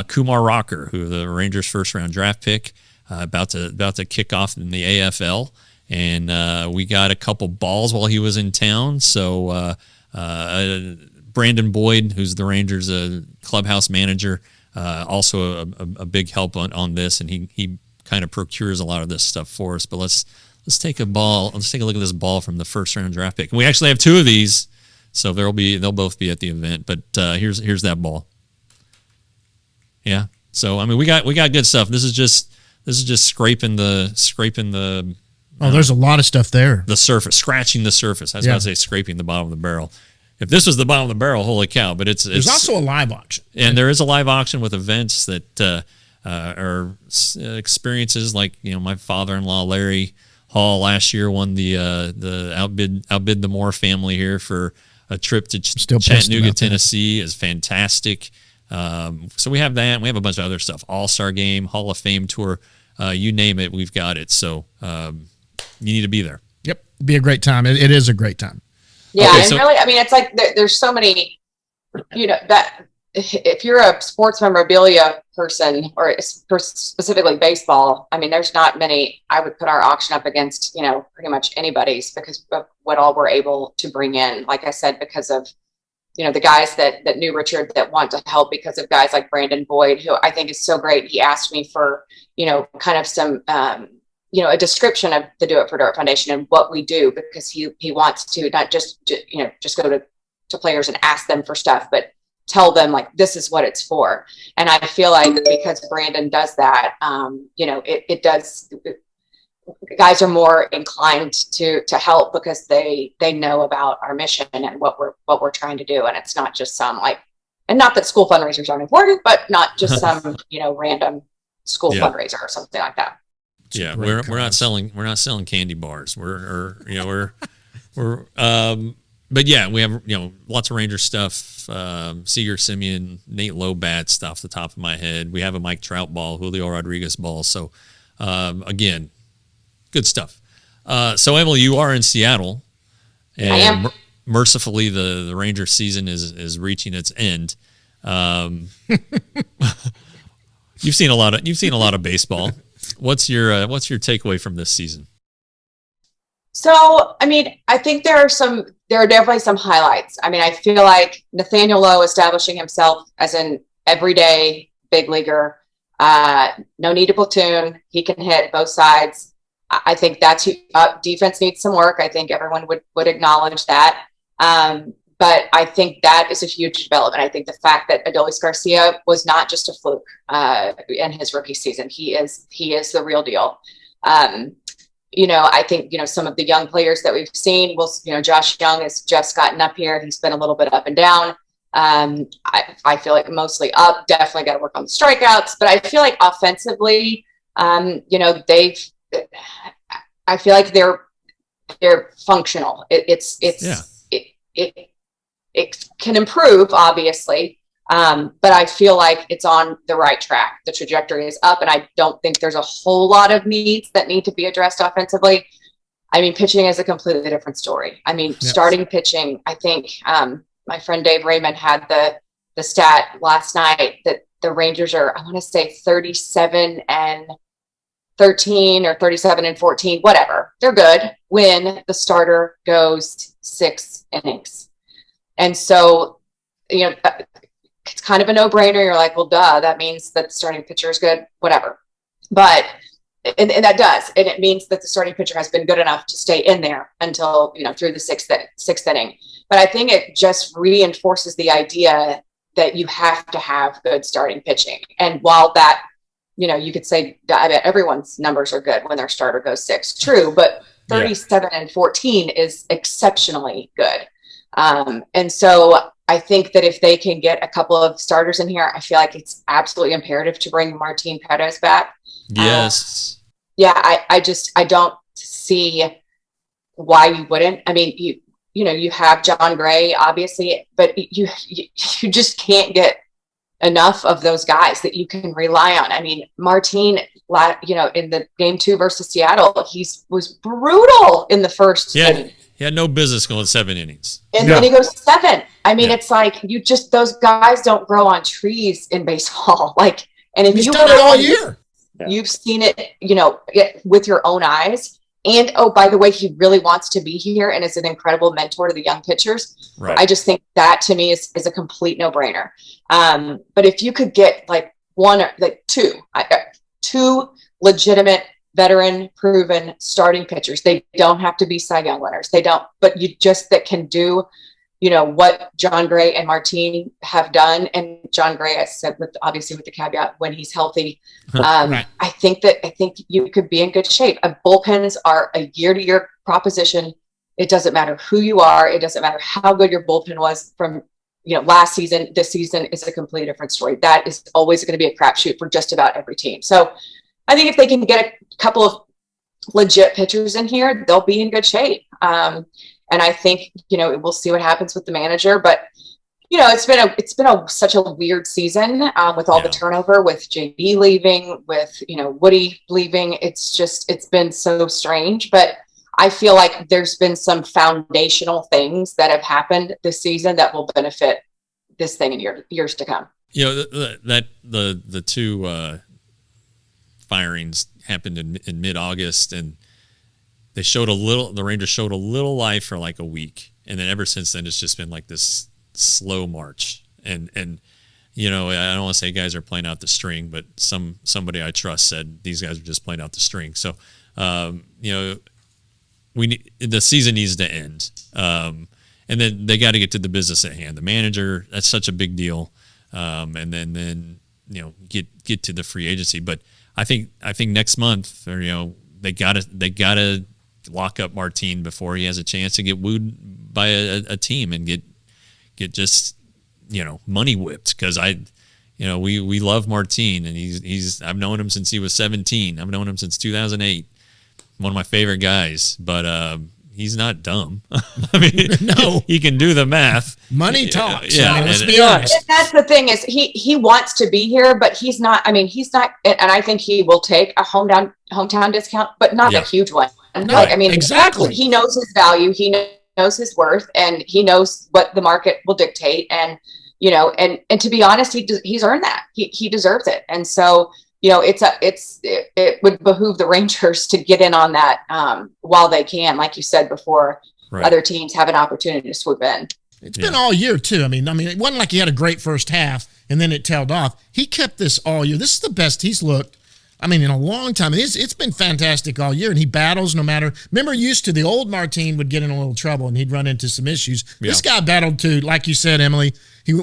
Speaker 4: Kumar Rocker, who the Rangers' first-round draft pick, about to kick off in the AFL, and we got a couple balls while he was in town. So Brandon Boyd, who's the Rangers' clubhouse manager, also a big help on this, and he kind of procures a lot of this stuff for us. But let's take a look at this ball from the first-round draft pick. And we actually have two of these, so they'll both be at the event. But here's that ball. Yeah. So I mean, we got good stuff. This is just scraping the.
Speaker 3: Oh, there's a lot of stuff there.
Speaker 4: The surface, scratching the surface. I was about to say scraping the bottom of the barrel. If this was the bottom of the barrel, holy cow! But there's
Speaker 3: also a live auction,
Speaker 4: and there is a live auction with events that are experiences like my father-in-law Larry Hall last year won the outbid the Moore family here for a trip to Chattanooga, Tennessee. Is fantastic. So we have that, and we have a bunch of other stuff. All-Star Game, Hall of Fame tour, you name it, we've got it. So you need to be there.
Speaker 3: Yep, it'd be a great time. It is a great time.
Speaker 5: Yeah, okay, really, I mean, it's like there's so many, that if you're a sports memorabilia person or specifically baseball, I mean, there's not many. I would put our auction up against, pretty much anybody's because of what all we're able to bring in. Like I said, because of the guys that knew Richard that want to help, because of guys like Brandon Boyd, who I think is so great. He asked me for, kind of some, a description of the Do It for Durrett Foundation and what we do, because he wants to not just go to players and ask them for stuff, but tell them like, this is what it's for. And I feel like because Brandon does that, it does, guys are more inclined to help because they know about our mission and what we're trying to do. And it's not just some like, and not that school fundraisers aren't important, but not just some, random school fundraiser or something like that.
Speaker 4: Yeah. We're not selling candy bars. But yeah, we have, lots of Ranger stuff. Seager Simeon, Nate Lowe bats off the top of my head. We have a Mike Trout ball, Julio Rodriguez ball. So, again, good stuff. So Emily, you are in Seattle, and
Speaker 5: I am.
Speaker 4: Mercifully, the Ranger season is reaching its end. You've seen a lot of baseball. What's your takeaway from this season?
Speaker 5: So, I mean, I think there are definitely some highlights. I mean, I feel like Nathaniel Lowe establishing himself as an everyday big leaguer. No need to platoon. He can hit both sides. I think that's defense needs some work. I think everyone would acknowledge that. But I think that is a huge development. I think the fact that Adolis Garcia was not just a fluke in his rookie season. He is the real deal. I think, some of the young players that we've seen Josh Young has just gotten up here. He's been a little bit up and down. I feel like mostly up, definitely got to work on the strikeouts, but I feel like offensively, I feel like they're functional. It can improve, obviously. But I feel like it's on the right track. The trajectory is up, and I don't think there's a whole lot of needs that need to be addressed offensively. I mean, pitching is a completely different story. I mean, starting pitching, I think my friend Dave Raymond had the stat last night that the Rangers are, I want to say 37-13 or 37-14, whatever. They're good when the starter goes 6 innings. And so, it's kind of a no-brainer. You're like, well, duh, that means that the starting pitcher is good, whatever. But, and that does, and it means that the starting pitcher has been good enough to stay in there until, through the sixth inning. But I think it just reinforces the idea that you have to have good starting pitching. And while that, you could say, I bet everyone's numbers are good when their starter goes 6. True, but 37-14 is exceptionally good. And so I think that if they can get a couple of starters in here, I feel like it's absolutely imperative to bring Martin Perez back.
Speaker 4: Yes.
Speaker 5: I don't see why you wouldn't. I mean, you have John Gray, obviously, but you just can't get enough of those guys that you can rely on. I mean, Martin, in the game 2 versus Seattle, was brutal in the first inning.
Speaker 4: He had no business going 7 innings.
Speaker 5: And then he goes 7. I mean, it's like those guys don't grow on trees in baseball. And if
Speaker 3: he's
Speaker 5: you
Speaker 3: done it all year.
Speaker 5: You've seen it, with your own eyes. And, oh, by the way, he really wants to be here and is an incredible mentor to the young pitchers.
Speaker 4: Right.
Speaker 5: I just think that to me is a complete no-brainer. But if you could get two legitimate veteran proven starting pitchers, they don't have to be Cy Young winners. They don't, but that can do, what John Gray and Martin have done. And John Gray, I said, obviously with the caveat when he's healthy,
Speaker 3: Right.
Speaker 5: I think you could be in good shape. Bullpens are a year-to-year proposition. It doesn't matter who you are. It doesn't matter how good your bullpen was from, last season. This season is a completely different story. That is always going to be a crapshoot for just about every team. So I think if they can get a couple of legit pitchers in here, they'll be in good shape. And I think, we'll see what happens with the manager, but it's been such a weird season with all the turnover, with JB leaving, with, Woody leaving. It's been so strange, but I feel like there's been some foundational things that have happened this season that will benefit this thing in years to come.
Speaker 4: The two firings happened in mid-August, and the Rangers showed a little life for like a week, and then ever since then it's just been like this slow march. And I don't want to say guys are playing out the string, but somebody I trust said these guys are just playing out the string. So the season needs to end, and then they got to get to the business at hand. The manager, that's such a big deal, and then get to the free agency. But I think next month, or they gotta lock up Martin before he has a chance to get wooed by a team and get just money whipped, because we love Martin, and he's I've known him since he was 17. I've known him since 2008. One of my favorite guys, but he's not dumb. I mean,
Speaker 3: No.
Speaker 4: he can do the math.
Speaker 3: Money talks.
Speaker 4: Yeah,
Speaker 3: I mean, let's
Speaker 4: and-
Speaker 3: be honest.
Speaker 5: And that's the thing is he wants to be here, but he's not. I mean, he's not, and I think he will take a hometown discount, but not
Speaker 4: Yeah.
Speaker 5: a huge one.
Speaker 3: No,
Speaker 5: Like, I mean,
Speaker 3: exactly.
Speaker 5: he knows his value, he knows his worth, and he knows what the market will dictate. And and to be honest, he's earned that. He deserves it. And so it would behoove the Rangers to get in on that while they can, like you said before.
Speaker 4: Right.
Speaker 5: Other teams have an opportunity to swoop in.
Speaker 3: It's been all year too. I mean, it wasn't like he had a great first half and then it tailed off. He kept this all year. This is the best he's looked, in a long time. It's been fantastic all year, and he battles no matter. Remember, used to the old Martin would get in a little trouble and he'd run into some issues.
Speaker 4: Yeah.
Speaker 3: This guy battled too, like you said, Emily. He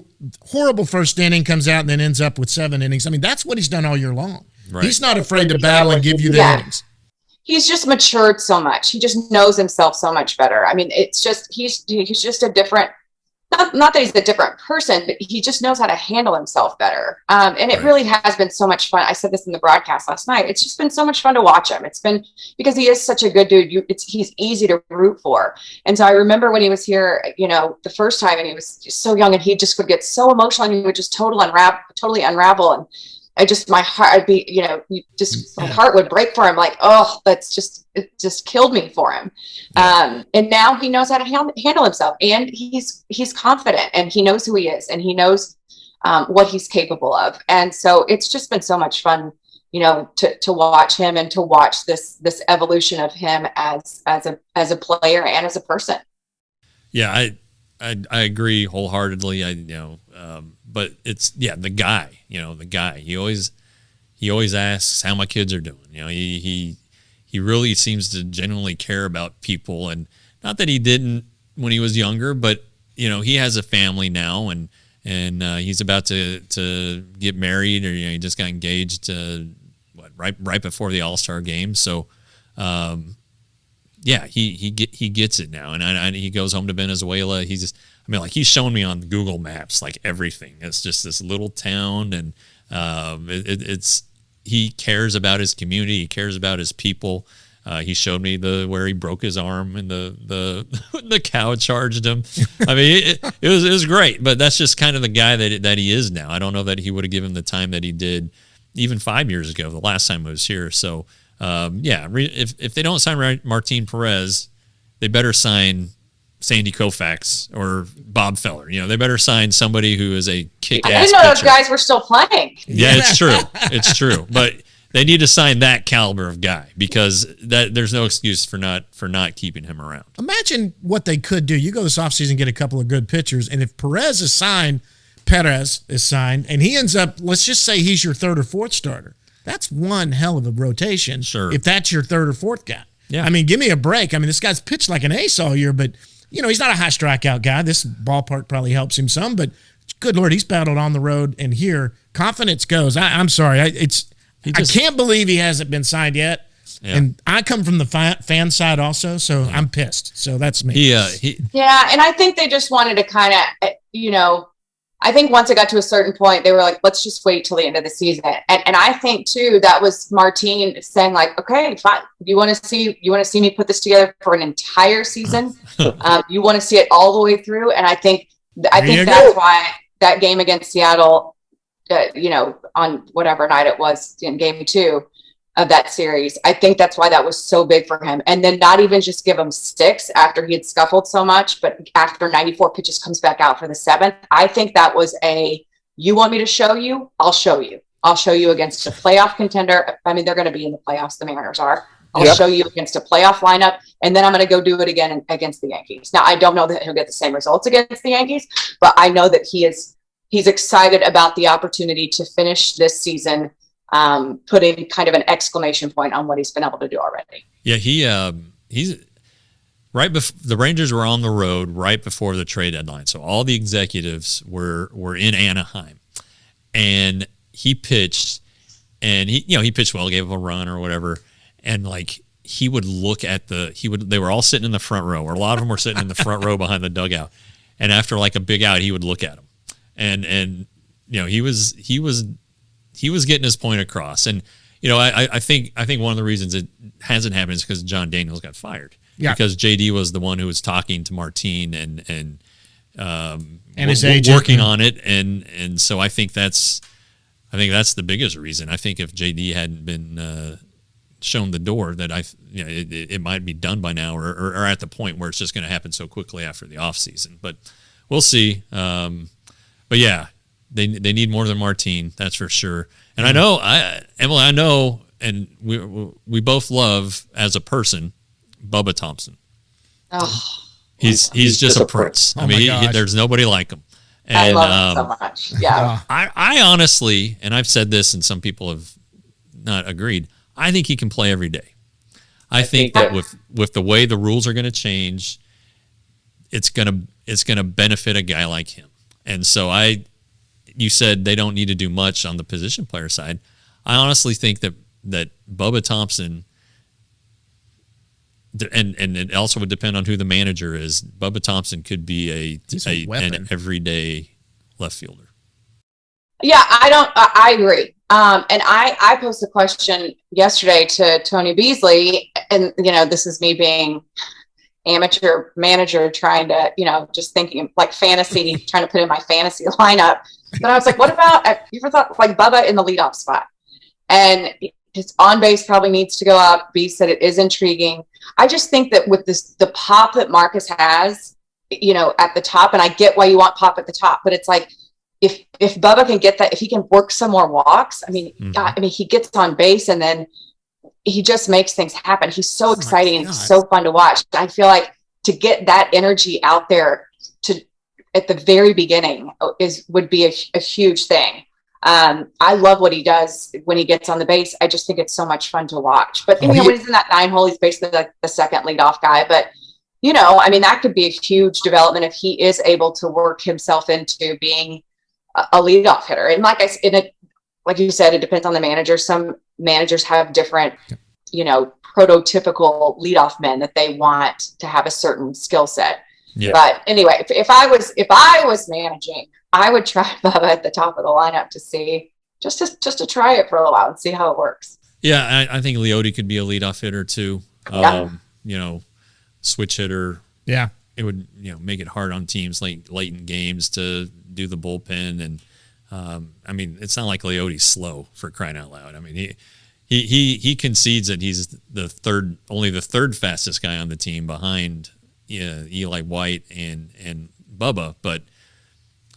Speaker 3: horrible first inning, comes out and then ends up with 7 innings. That's what he's done all year long.
Speaker 4: Right.
Speaker 3: He's not afraid to battle and give you the
Speaker 5: Yeah.
Speaker 3: innings.
Speaker 5: He's just matured so much. He just knows himself so much better. It's just he's just a different. Not that he's a different person, but he just knows how to handle himself better. And it really has been so much fun. I said this in the broadcast last night. It's just been so much fun to watch him. It's been because he is such a good dude. He's easy to root for. And so I remember when he was here, the first time, and he was just so young, and he just would get so emotional, and he would just totally unravel. And my heart, I'd be, my heart would break for him. Like, oh, it just killed me for him.
Speaker 4: Yeah.
Speaker 5: And now he knows how to handle himself, and he's confident, and he knows who he is, and he knows what he's capable of. And so it's just been so much fun, to watch him and to watch this evolution of him as a player and as a person.
Speaker 4: Yeah, I agree wholeheartedly. But it's the guy. The guy. He always asks how my kids are doing. He really seems to genuinely care about people, and not that he didn't when he was younger, but he has a family now, and he's about to get married, or he just got engaged right before the All-Star game. So he gets it now, and he goes home to Venezuela. He's shown me on Google Maps like everything. It's just this little town, and he cares about his community. He cares about his people. He showed me where he broke his arm and the cow charged him. It was great, but that's just kind of the guy that he is now. I don't know that he would have given the time that he did even 5 years ago, the last time I was here. So if they don't sign Martin Perez, they better sign Sandy Koufax or Bob Feller. They better sign somebody who is a kick-ass
Speaker 5: I didn't know those
Speaker 4: pitcher.
Speaker 5: guys were still playing.
Speaker 4: Yeah, it's true. It's true. But they need to sign that caliber of guy, because there's no excuse for not keeping him around.
Speaker 3: Imagine what they could do. You go this offseason, get a couple of good pitchers, and if Perez is signed, and he ends up, let's just say he's your third or fourth starter. That's one hell of a rotation.
Speaker 4: Sure.
Speaker 3: If that's your third or fourth guy.
Speaker 4: Yeah.
Speaker 3: Give me a break. This guy's pitched like an ace all year, but he's not a high strikeout guy. This ballpark probably helps him some, but good Lord, he's battled on the road, and here confidence goes. I'm sorry. I can't believe he hasn't been signed yet. Yeah. And I come from the fan side also, so I'm pissed. So that's me.
Speaker 5: Yeah, and I think they just wanted to kind of, I think once it got to a certain point, they were like, let's just wait till the end of the season. And I think too, that was Martin saying like, okay, fine. You want to see me put this together for an entire season? You want to see it all the way through? And I think that's why that game against Seattle, on whatever night it was in game 2 of that series, I think that's why that was so big for him. And then not even just give him 6 after he had scuffled so much, but after 94 pitches comes back out for the 7th. I think that was you want me to show you? I'll show you. I'll show you against a playoff contender. They're going to be in the playoffs. The Mariners are. I'll show you against a playoff lineup, and then I'm going to go do it again against the Yankees. Now, I don't know that he'll get the same results against the Yankees, but I know that he's excited about the opportunity to finish this season, putting kind of an exclamation point on what he's been able to do already.
Speaker 4: Yeah, he's right before the Rangers were on the road right before the trade deadline. So all the executives were in Anaheim, and he pitched, and he pitched well, gave up a run or whatever, and like he would look at they were all sitting in the front row, or a lot of them were sitting in the front row behind the dugout. And after like a big out, he would look at them, and he was getting his point across. And I think one of the reasons it hasn't happened is because John Daniels got fired. Yeah. Because JD was the one who was talking to Martine and his agent working on it, and so I think that's the biggest reason. I think if JD hadn't been shown the door, that it might be done by now, or at the point where it's just going to happen so quickly after the off season. But we'll see. But yeah, they need more than Martine, that's for sure. And Emily, I know, and we both love as a person Bubba Thompson.
Speaker 5: Oh,
Speaker 4: he's just a prince. I mean, there's nobody like him. And,
Speaker 5: I love him so much. Yeah.
Speaker 4: I honestly, and I've said this, and some people have not agreed, I think he can play every day. I think that with the way the rules are going to change, it's going to benefit a guy like him. And so you said they don't need to do much on the position player side. I honestly think that Bubba Thompson, and it also would depend on who the manager is. Bubba Thompson could be an everyday left fielder.
Speaker 5: Yeah, I agree. And I posed a question yesterday to Tony Beasley, and this is me being amateur manager trying to, just thinking like fantasy, trying to put in my fantasy lineup. But I was like, what about, you ever thought like Bubba in the leadoff spot? And his on base probably needs to go up. B said it is intriguing. I just think that with the pop that Marcus has, at the top, and I get why you want pop at the top, but it's like, if Bubba can get that, if he can work some more walks, he gets on base and then he just makes things happen. He's so exciting and so fun to watch. I feel like to get that energy out there at the very beginning would be a huge thing. I love what he does when he gets on the base. I just think it's so much fun to watch. But when he's in that 9-hole, he's basically like the second leadoff guy. But that could be a huge development if he is able to work himself into being a leadoff hitter. And like you said, it depends on the manager. Some managers have different, prototypical leadoff men that they want to have a certain skill set. Yeah. But anyway, if I was managing, I would try Bubba at the top of the lineup to see, just to try it for a while and see how it works.
Speaker 4: Yeah, I think Leote could be a leadoff hitter too. Switch hitter.
Speaker 3: Yeah.
Speaker 4: It would, make it hard on teams late in games to do the bullpen. And, it's not like Leote's slow, for crying out loud. I mean, he concedes that he's only the third fastest guy on the team behind Eli White and Bubba. But,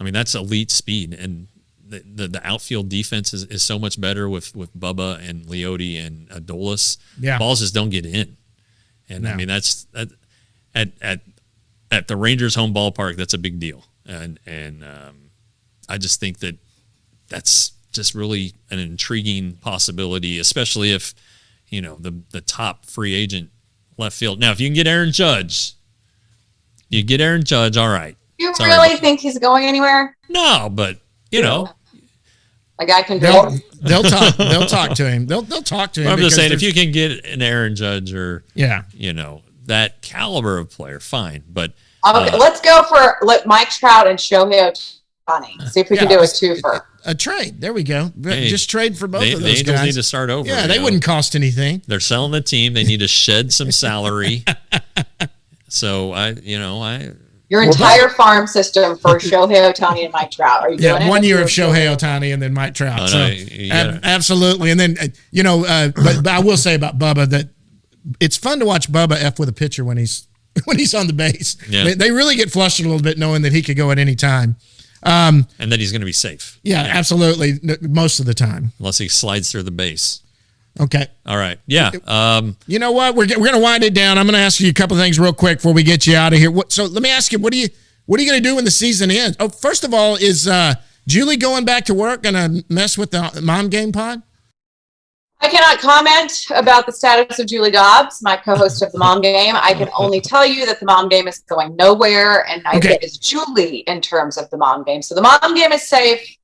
Speaker 4: that's elite speed. And the outfield defense is so much better with Bubba and Leote and Adolis.
Speaker 3: Yeah.
Speaker 4: Balls just don't get in. And, that's at the Rangers home ballpark, that's a big deal. And I just think that's just really an intriguing possibility, especially if, the top free agent left field. Now, if you can get Aaron Judge, all right.
Speaker 5: You really think he's going anywhere?
Speaker 4: No, but,
Speaker 5: Like I can
Speaker 3: they'll talk. They'll talk to him. They'll talk to him.
Speaker 4: I'm just saying, if you can get an Aaron Judge or that caliber of player, fine. But
Speaker 5: let's go for Mike Trout and Shohei Ohtani. See if we can do a twofer.
Speaker 3: A trade. There we go. Just trade for both of those
Speaker 4: the Angels
Speaker 3: guys.
Speaker 4: Need to start over.
Speaker 3: Yeah, they wouldn't cost anything.
Speaker 4: They're selling the team. They need to shed some salary. So
Speaker 5: your entire farm system for Shohei Ohtani and Mike Trout. Are you doing it?
Speaker 3: 1 year of Shohei Ohtani and then Mike Trout. Absolutely. And then, but I will say about Bubba that it's fun to watch Bubba F with a pitcher when he's on the base. Yeah. They really get flushed a little bit knowing that he could go at any time.
Speaker 4: And that he's going to be safe.
Speaker 3: Yeah, absolutely. Most of the time.
Speaker 4: Unless he slides through the base.
Speaker 3: Okay.
Speaker 4: All right. Yeah.
Speaker 3: You know what? We're going to wind it down. I'm going to ask you a couple of things real quick before we get you out of here. So let me ask you, what are you going to do when the season ends? Oh, first of all, is Julie going back to work going to mess with the Mom Game Pod?
Speaker 5: I cannot comment about the status of Julie Dobbs, my co-host of the Mom Game. I can only tell you that the Mom Game is going nowhere, and neither is Julie in terms of the Mom Game. So the Mom Game is safe.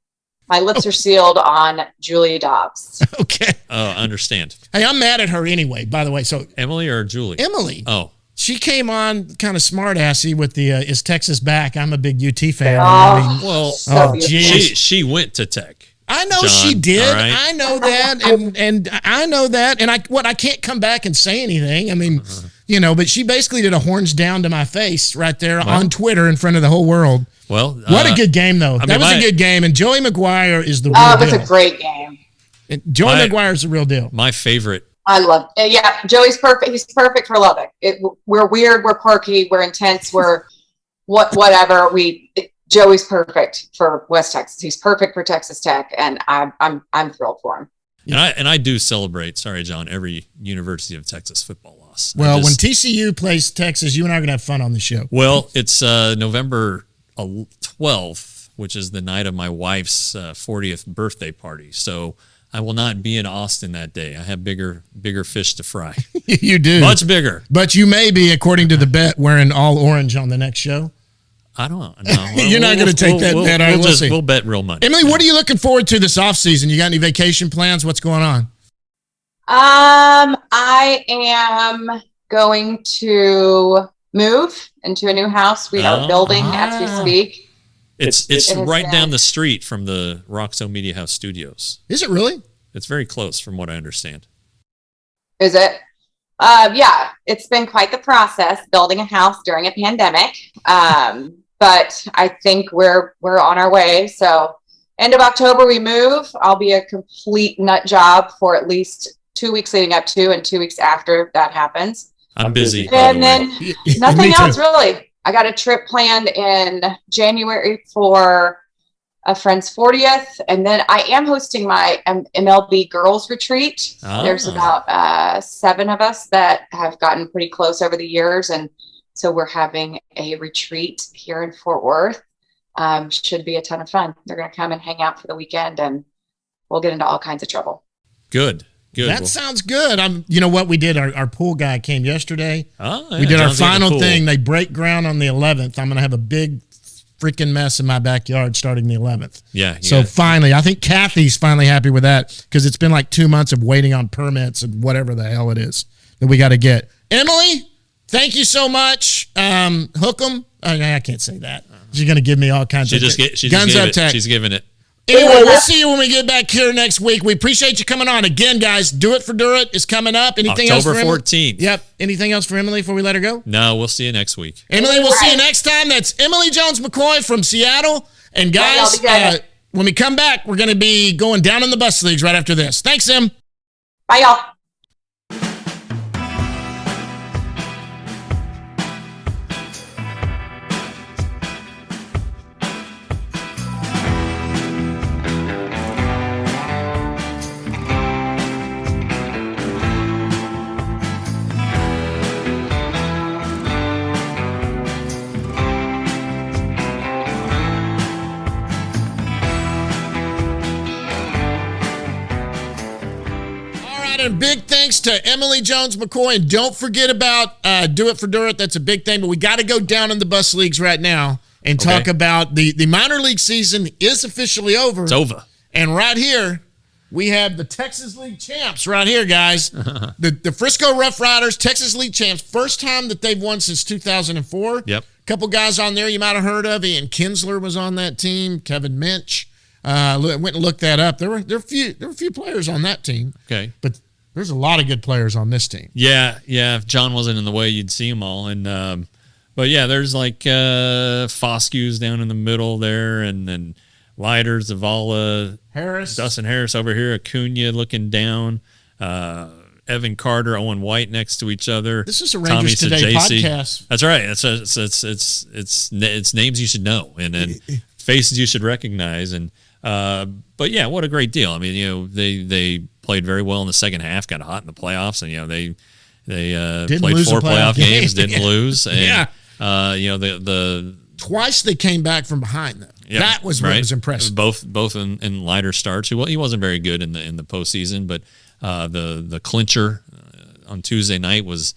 Speaker 5: My lips are sealed on Julia Dobbs.
Speaker 3: Okay.
Speaker 4: Oh, I understand.
Speaker 3: Hey, I'm mad at her anyway, by the way. So
Speaker 4: Emily or Julie?
Speaker 3: Emily.
Speaker 4: Oh.
Speaker 3: She came on kind of smart-assy with the "Is Texas back?" I'm a big UT fan.
Speaker 4: Well,
Speaker 3: geez.
Speaker 4: she went to Tech.
Speaker 3: I know
Speaker 4: John,
Speaker 3: she did.
Speaker 4: right?
Speaker 3: I know that, and I know that, and I can't come back and say anything. I mean, but she basically did a horns down to my face right there on Twitter in front of the whole world.
Speaker 4: Well,
Speaker 3: what a good game though. That was a good game, and Joey McGuire is the real deal.
Speaker 5: Oh, it was a great game.
Speaker 3: And Joey McGuire is the real deal.
Speaker 4: My favorite.
Speaker 5: I love it. Yeah, Joey's perfect. He's perfect for Lubbock. We're weird, we're quirky, we're intense, we're whatever. Joey's perfect for West Texas. He's perfect for Texas Tech, and I'm thrilled for him.
Speaker 4: And I do celebrate, sorry, John, every University of Texas football loss.
Speaker 3: Well, when TCU plays Texas, you and I are going to have fun on the show.
Speaker 4: Well, it's November 12th, which is the night of my wife's 40th birthday party. So I will not be in Austin that day. I have bigger fish to fry.
Speaker 3: You do.
Speaker 4: Much bigger.
Speaker 3: But you may be, according to the bet, wearing all orange on the next show.
Speaker 4: I don't know.
Speaker 3: You're not going to take that bet.
Speaker 4: We'll bet real money.
Speaker 3: Emily, what are you looking forward to this offseason? You got any vacation plans? What's going on?
Speaker 5: I am going to move into a new house we are building as we speak.
Speaker 4: It's right down the street from the Roxo Media House studios.
Speaker 3: Is it really?
Speaker 4: It's very close from what I understand.
Speaker 5: Is it? Yeah, it's been quite the process building a house during a pandemic. But I think we're on our way. So end of October, we move. I'll be a complete nut job for at least 2 weeks leading up to and 2 weeks after that happens.
Speaker 4: I'm busy.
Speaker 5: And then nothing else really. I got a trip planned in January for a friend's 40th. And then I am hosting my MLB girls retreat. There's about 7 of us that have gotten pretty close over the years. And so we're having a retreat here in Fort Worth. Should be a ton of fun. They're going to come and hang out for the weekend, and we'll get into all kinds of trouble.
Speaker 4: Good.
Speaker 3: That sounds good. You know what we did? Our pool guy came yesterday.
Speaker 4: Oh, yeah,
Speaker 3: we did
Speaker 4: John's
Speaker 3: our final thing. They break ground on the 11th. I'm going to have a big freaking mess in my backyard starting the 11th.
Speaker 4: Yeah.
Speaker 3: So finally, I think Kathy's finally happy with that because it's been like 2 months of waiting on permits and whatever the hell it is that we got to get. Emily, thank you so much. Hook 'em. I can't say that. She's going to give me all kinds of
Speaker 4: guns up tech. She's giving it.
Speaker 3: Anyway, we'll see you when we get back here next week. We appreciate you coming on. Again, guys, Do It for Durrett is coming up. Anything else for
Speaker 4: October 14th.
Speaker 3: Yep. Anything else for Emily before we let her go?
Speaker 4: No, we'll see you next week.
Speaker 3: Emily, we'll see you next time. That's Emily Jones-McCoy from Seattle. And guys, when we come back, we're going to be going down in the bus leagues right after this. Thanks, Em.
Speaker 5: Bye, y'all.
Speaker 3: And big thanks to Emily Jones-McCoy. And don't forget about Do It for Durrett. That's a big thing. But we got to go down in the bus leagues right now and talk about the minor league season is officially over.
Speaker 4: It's over.
Speaker 3: And right here, we have the Texas League champs right here, guys. the Frisco Rough Riders, Texas League champs. First time that they've won since 2004.
Speaker 4: Yep.
Speaker 3: Couple guys on there you might have heard of. Ian Kinsler was on that team. Kevin Minch. Went and looked that up. There were a few players on that team.
Speaker 4: Okay.
Speaker 3: But there's a lot of good players on this team.
Speaker 4: Yeah. If John wasn't in the way, you'd see them all. And but yeah, there's like Foscue's down in the middle there, and then Leiter, Zavala,
Speaker 3: Harris,
Speaker 4: Dustin Harris over here, Acuna looking down, Evan Carter, Owen White next to each other.
Speaker 3: This is a Rangers Today podcast.
Speaker 4: That's right. It's names you should know and faces you should recognize. And but yeah, what a great deal. I mean, they played very well in the second half, got hot in the playoffs, and they played 4 playoff games, didn't lose. And the
Speaker 3: twice they came back from behind though.
Speaker 4: Yep,
Speaker 3: that was what was impressive.
Speaker 4: Both in lighter starts. Well, he wasn't very good in the postseason, but the clincher on Tuesday night was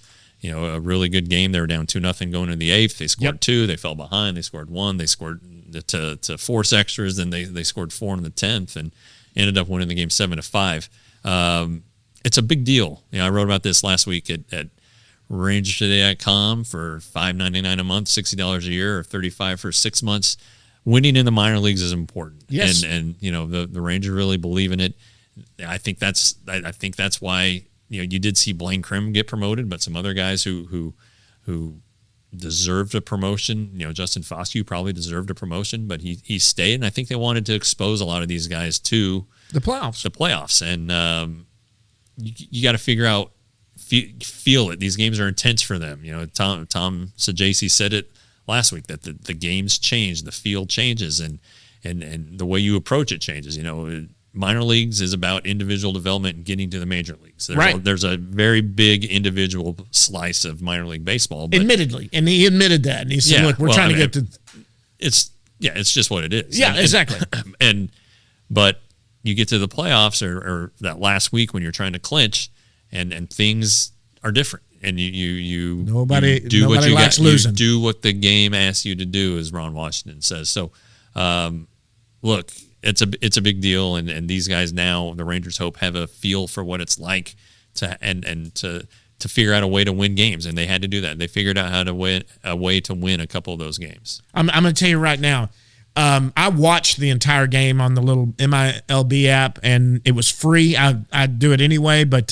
Speaker 4: a really good game. They were down 2-0 going into the eighth. They scored 2. They fell behind. They scored 1. They scored to force extras. Then they scored 4 in the 10th and ended up winning the game 7-5. It's a big deal. I wrote about this last week at RangersToday.com for $5.99 a month, $60 a year, or $35 for 6 months. Winning in the minor leagues is important.
Speaker 3: Yes.
Speaker 4: And the Rangers really believe in it. I think that's why you did see Blaine Crim get promoted, but some other guys who deserved a promotion. Justin Foscue probably deserved a promotion, but he stayed, and I think they wanted to expose a lot of these guys to
Speaker 3: the playoffs.
Speaker 4: And you got to figure out, feel it. These games are intense for them. Tom Sajasi said it last week that the games change, the field changes, and the way you approach it changes. Minor leagues is about individual development and getting to the major leagues. There's a very big individual slice of minor league baseball. But
Speaker 3: admittedly, and he admitted that, and he said, "Look, we're trying to get to."
Speaker 4: It's just what it is.
Speaker 3: Yeah, exactly.
Speaker 4: But you get to the playoffs or that last week when you're trying to clinch, and things are different. And you do what you got. Losing. You do what the game asks you to do, as Ron Washington says. So, look, it's a big deal, and these guys now, the Rangers hope, have a feel for what it's like to figure out a way to win games, and they had to do that. They figured out how to win a way to win a couple of those games. I'm
Speaker 3: going to tell you right now. I watched the entire game on the little MILB app, and it was free. I do it anyway, but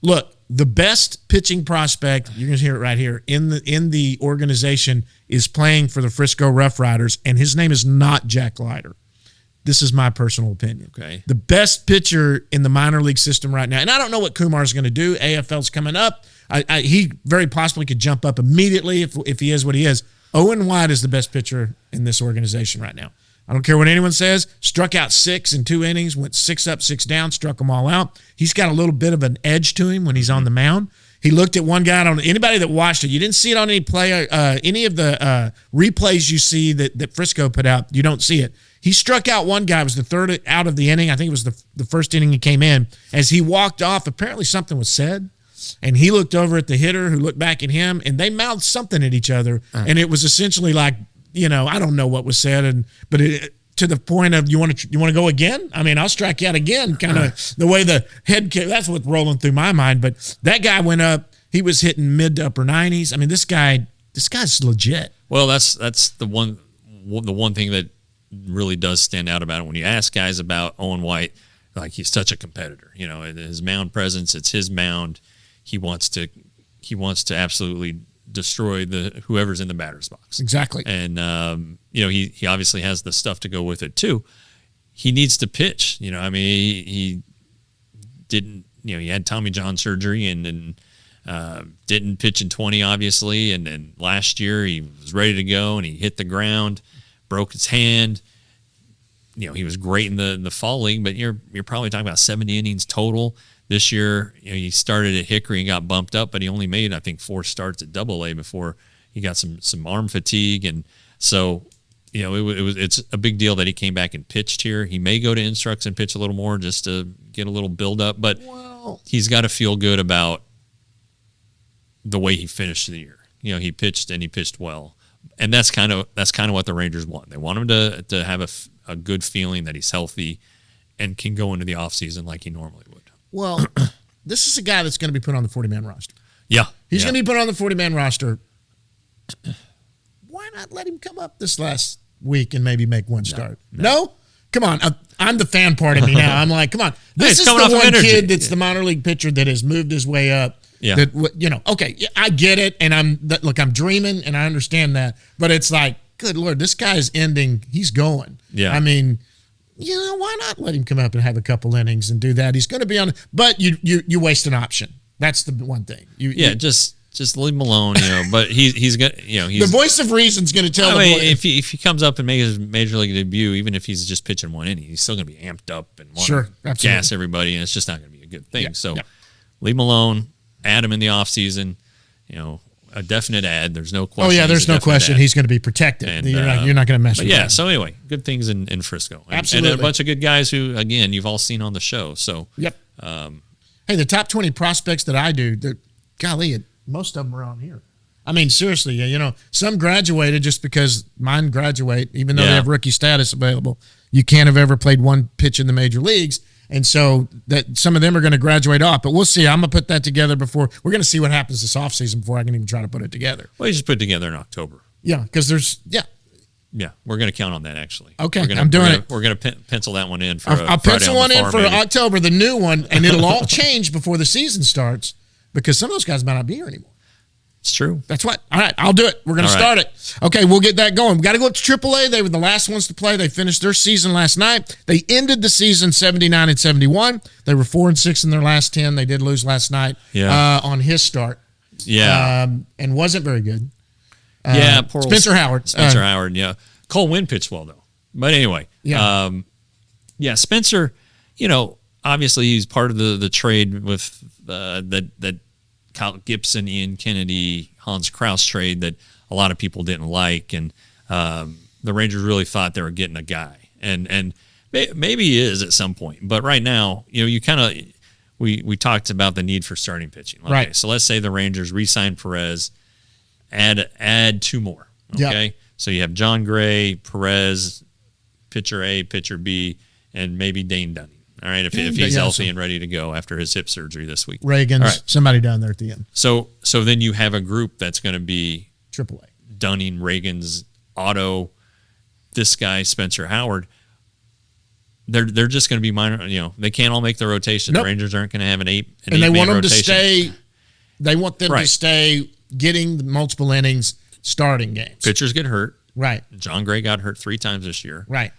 Speaker 3: look. The best pitching prospect, you're going to hear it right here, in the organization is playing for the Frisco Rough Riders, and his name is not Jack Leiter. This is my personal opinion.
Speaker 4: Okay.
Speaker 3: The best pitcher in the minor league system right now, and I don't know what Kumar's going to do. AFL's coming up. He very possibly could jump up immediately if he is what he is. Owen White is the best pitcher in this organization right now. I don't care what anyone says. Struck out 6 in 2 innings, went 6 up, 6 down, struck them all out. He's got a little bit of an edge to him when he's on the mound. He looked at one guy. Anybody that watched it, you didn't see it on any play, any of the replays you see that Frisco put out. You don't see it. He struck out one guy. It was the third out of the inning. I think it was the first inning he came in. As he walked off, apparently something was said. And he looked over at the hitter who looked back at him, and they mouthed something at each other. And it was essentially like, I don't know what was said, but to the point of you want to go again? I mean, I'll strike you out again. Kind of the way the head kick. That's what's rolling through my mind. But that guy went up. He was hitting mid to upper 90s. I mean, this guy's legit.
Speaker 4: Well, that's the one thing that really does stand out about it. When you ask guys about Owen White, like, he's such a competitor. His mound presence. It's his mound. He wants to absolutely destroy whoever's in the batter's box.
Speaker 3: Exactly.
Speaker 4: And he obviously has the stuff to go with it too. He needs to pitch. He didn't. He had Tommy John surgery and didn't pitch in 20 obviously. And then last year he was ready to go and he hit the ground, broke his hand. He was great in the fall league, but you're probably talking about 70 innings total. This year, he started at Hickory and got bumped up, but he only made, I think, 4 starts at Double-A before he got some arm fatigue, and so it's a big deal that he came back and pitched here. He may go to Instructs and pitch a little more just to get a little build up, but he's got to feel good about the way he finished the year. He pitched and he pitched well, and that's kind of what the Rangers want. They want him to have a good feeling that he's healthy and can go into the offseason like he normally would.
Speaker 3: Well, this is a guy that's going to be put on the 40-man roster.
Speaker 4: Yeah.
Speaker 3: He's going to be put on the 40-man roster. Why not let him come up this last week and maybe make one start? No? Come on. I'm the fan part of me now. I'm like, come on. This is the one kid that's the minor league pitcher that has moved his way up.
Speaker 4: Yeah.
Speaker 3: Okay, I get it, and I'm dreaming, and I understand that. But it's like, good Lord, this guy is ending. He's going.
Speaker 4: Yeah.
Speaker 3: I mean, why not let him come up and have a couple innings and do that? He's going to be on, but you waste an option. That's the one thing.
Speaker 4: Just leave him alone, But he's got, he's
Speaker 3: the voice of reason's going to tell.
Speaker 4: If he comes up and makes his major league debut, even if he's just pitching one inning, he's still going to be amped up and want to gas everybody, and it's just not going to be a good thing. Leave him alone. Add him in the off season. A definite ad. There's no question.
Speaker 3: Oh yeah, there's no question. He's going to be protected. And, you're not going to mess with him.
Speaker 4: Yeah. So anyway, good things in Frisco.
Speaker 3: Absolutely.
Speaker 4: And a bunch of good guys who, again, you've all seen on the show. So
Speaker 3: yep. Hey, the top 20 prospects that I do, golly, Most of them are on here. I mean, seriously, some graduated just because mine graduate, even though they have rookie status available. You can't have ever played one pitch in the major leagues. And so that some of them are going to graduate off. But we'll see. I'm going to put that together before. We're going to see what happens this offseason before I can even try to put it together.
Speaker 4: Well, you just put it together in October.
Speaker 3: Yeah, because
Speaker 4: Yeah, we're going to count on that, actually.
Speaker 3: Okay, I'm doing it.
Speaker 4: We're going to pencil that one in for
Speaker 3: I'll pencil one in for October, the new one, and it'll all change before the season starts because some of those guys might not be here anymore.
Speaker 4: It's true.
Speaker 3: That's what. All right, I'll do it. We're going to start it. Okay, we'll get that going. We got to go up to AAA. They were the last ones to play. They finished their season last night. They ended the season 79-71. They were 4-6 in their last 10. They did lose last night on his start.
Speaker 4: Yeah.
Speaker 3: And wasn't very good.
Speaker 4: Poor
Speaker 3: Spencer Howard.
Speaker 4: Howard, yeah. Cole Winn pitched well, though. But anyway. Spencer, obviously he's part of the trade with that Kyle Gibson, Ian Kennedy, Hans Kraus trade that a lot of people didn't like. And the Rangers really thought they were getting a guy. And maybe he is at some point. But right now, you kind of – we talked about the need for starting pitching. Okay,
Speaker 3: right.
Speaker 4: So let's say the Rangers re-sign Perez, add two more. Okay?
Speaker 3: Yep.
Speaker 4: So you have John Gray, Perez, pitcher A, pitcher B, and maybe Dane Dunning. All right, if he's healthy and ready to go after his hip surgery this week.
Speaker 3: Reagan's, somebody down there at the end.
Speaker 4: So then you have a group that's going to be
Speaker 3: AAA.
Speaker 4: Dunning, Reagan's, Otto, this guy, Spencer Howard. They're just going to be minor. They can't all make the rotation.
Speaker 3: Nope.
Speaker 4: The Rangers aren't going to have an eight.
Speaker 3: And they want them
Speaker 4: rotation.
Speaker 3: to stay. They want them to stay getting the multiple innings, starting games.
Speaker 4: Pitchers get hurt.
Speaker 3: Right.
Speaker 4: John Gray got hurt 3 times this year.
Speaker 3: Right.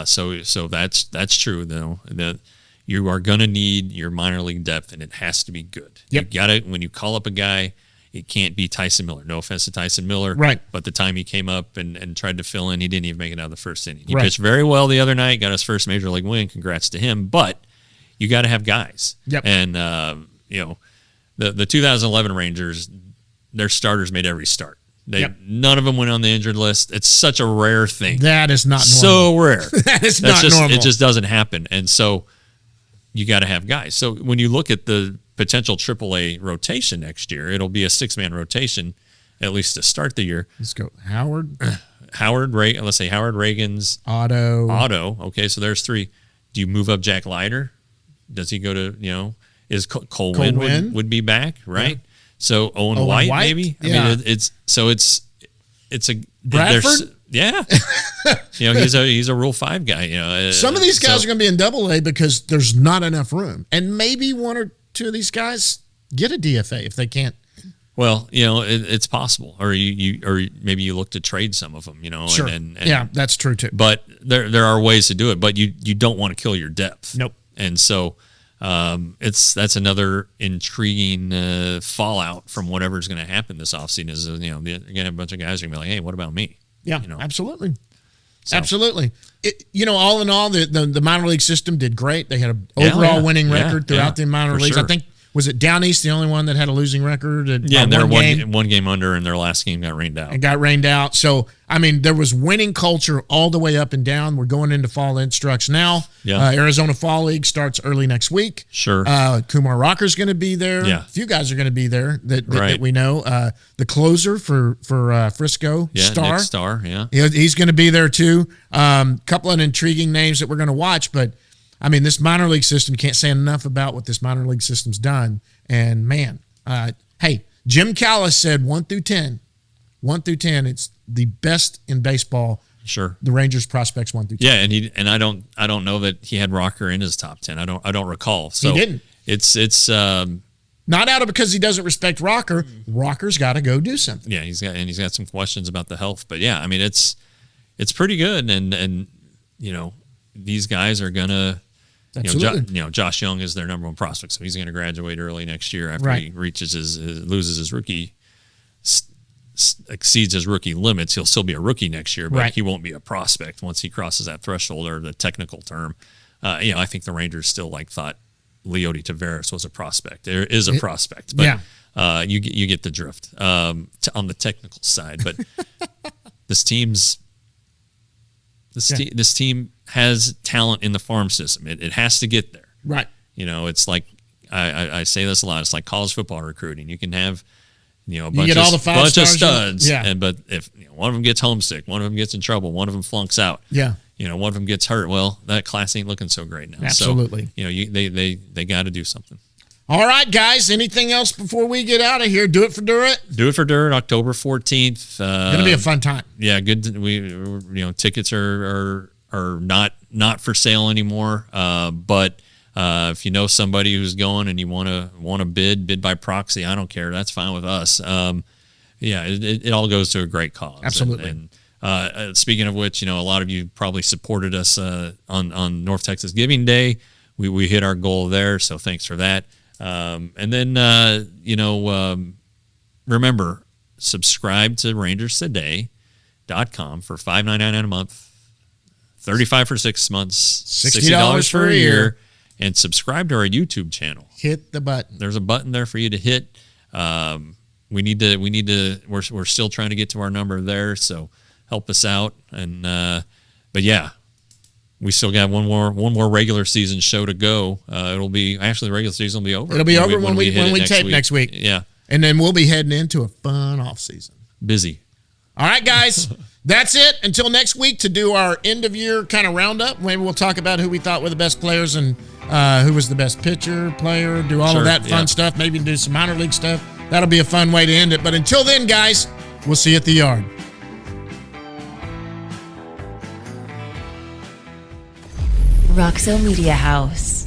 Speaker 4: So that's true though. That you are going to need your minor league depth, and it has to be good.
Speaker 3: Yep.
Speaker 4: You got it when you call up a guy. It can't be Tyson Miller. No offense to Tyson Miller.
Speaker 3: Right.
Speaker 4: But the time he came up and tried to fill in, he didn't even make it out of the first inning. He
Speaker 3: Right.
Speaker 4: pitched very well the other night, got his first major league win. Congrats to him. But you got to have guys.
Speaker 3: Yep.
Speaker 4: And, the 2011 Rangers, their starters made every start. None of them went on the injured list. It's such a rare thing.
Speaker 3: That is not normal.
Speaker 4: So rare.
Speaker 3: That is not normal.
Speaker 4: It just doesn't happen. And so you got to have guys. So when you look at the potential AAA rotation next year, it'll be a 6-man rotation, at least to start the year.
Speaker 3: Let's go. Howard.
Speaker 4: Let's say Howard, Reagan's.
Speaker 3: Otto.
Speaker 4: Okay, so there's 3. Do you move up Jack Leiter? Does he go to, is Cole Winn would be back, right? Yeah. So Owen White, maybe?
Speaker 3: Yeah.
Speaker 4: I mean, it's a
Speaker 3: Bradford?
Speaker 4: He's a Rule 5 guy.
Speaker 3: Some of these guys are going to be in AA because there's not enough room, and maybe 1 or 2 of these guys get a DFA if they can't.
Speaker 4: Well, it's possible, or or maybe you look to trade some of them.
Speaker 3: Sure.
Speaker 4: And
Speaker 3: that's true too.
Speaker 4: But there are ways to do it, but you don't want to kill your depth.
Speaker 3: Nope.
Speaker 4: And so that's another intriguing fallout from whatever's going to happen this offseason. Is you're going to have a bunch of guys who are going to be like, hey, what about me?
Speaker 3: Yeah, absolutely. So. Absolutely. All in all, the minor league system did great. They had an overall winning record throughout the minor leagues. Sure. I think, was it Down East the only one that had a losing record?
Speaker 4: And they're one game under, and their last game got rained out. So, I mean, there was winning culture all the way up and down. We're going into fall instructs now. Yeah.
Speaker 3: Arizona Fall League starts early next week.
Speaker 4: Sure.
Speaker 3: Kumar Rocker's going to be there.
Speaker 4: Yeah.
Speaker 3: A few guys are going to be there that we know. The closer for Frisco,
Speaker 4: Nick Starr,
Speaker 3: he's going to be there too. Couple of intriguing names that we're going to watch, but I mean, this minor league system, can't say enough about what this minor league system's done. And man, hey, Jim Callis said 1 through 10, it's the best in baseball.
Speaker 4: Sure.
Speaker 3: The Rangers prospects 1 through 10.
Speaker 4: Yeah, and I don't know that he had Rocker in his top 10. I don't recall. So
Speaker 3: he didn't.
Speaker 4: It's
Speaker 3: not out of because he doesn't respect Rocker. Rocker's got to go do something.
Speaker 4: Yeah, he's got some questions about the health, but yeah, I mean it's pretty good, and these guys are gonna. Josh Young is their number 1 prospect, so he's going to graduate early next year after he loses his rookie, exceeds his rookie limits. He'll still be a rookie next year, but he won't be a prospect once he crosses that threshold, or the technical term. I think the Rangers still thought Leody Taveras was a prospect. There is a prospect, but you get the drift on the technical side. But this team has talent in the farm system. It has to get there.
Speaker 3: Right.
Speaker 4: It's like I say this a lot. It's like college football recruiting. You can have a
Speaker 3: You get all the
Speaker 4: bunch of
Speaker 3: five-stars,
Speaker 4: studs.
Speaker 3: yeah.
Speaker 4: But if one of them gets homesick, one of them gets in trouble, one of them flunks out.
Speaker 3: Yeah.
Speaker 4: One of them gets hurt. Well, that class ain't looking so great now.
Speaker 3: Absolutely.
Speaker 4: So, they got to do something.
Speaker 3: All right, guys. Anything else before we get out of here? Do it for Durrett.
Speaker 4: Do it for Durrett, October 14th.
Speaker 3: Going to be a fun time.
Speaker 4: Yeah, good. Tickets are not for sale anymore. But if you know somebody who's going and you want to bid by proxy, I don't care. That's fine with us. It all goes to a great cause.
Speaker 3: Absolutely.
Speaker 4: And speaking of which, a lot of you probably supported us on North Texas Giving Day. We hit our goal there, so thanks for that. And then remember, subscribe to RangersToday.com for $5.99 a month, $35 for 6 months, $60 for a year, and subscribe to our YouTube channel.
Speaker 3: Hit the button.
Speaker 4: There's a button there for you to hit. We need to. We're still trying to get to our number there, so help us out. And but yeah. We still got one more regular season show to go. It'll be actually the regular season will be over.
Speaker 3: It'll be over when we tape next week.
Speaker 4: Yeah,
Speaker 3: and then we'll be heading into a fun off season.
Speaker 4: Busy.
Speaker 3: All right, guys, that's it. Until next week to do our end of year kind of roundup. Maybe we'll talk about who we thought were the best players and who was the best pitcher, player. Do all of that fun stuff. Maybe do some minor league stuff. That'll be a fun way to end it. But until then, guys, we'll see you at the yard.
Speaker 1: Roxo Media House.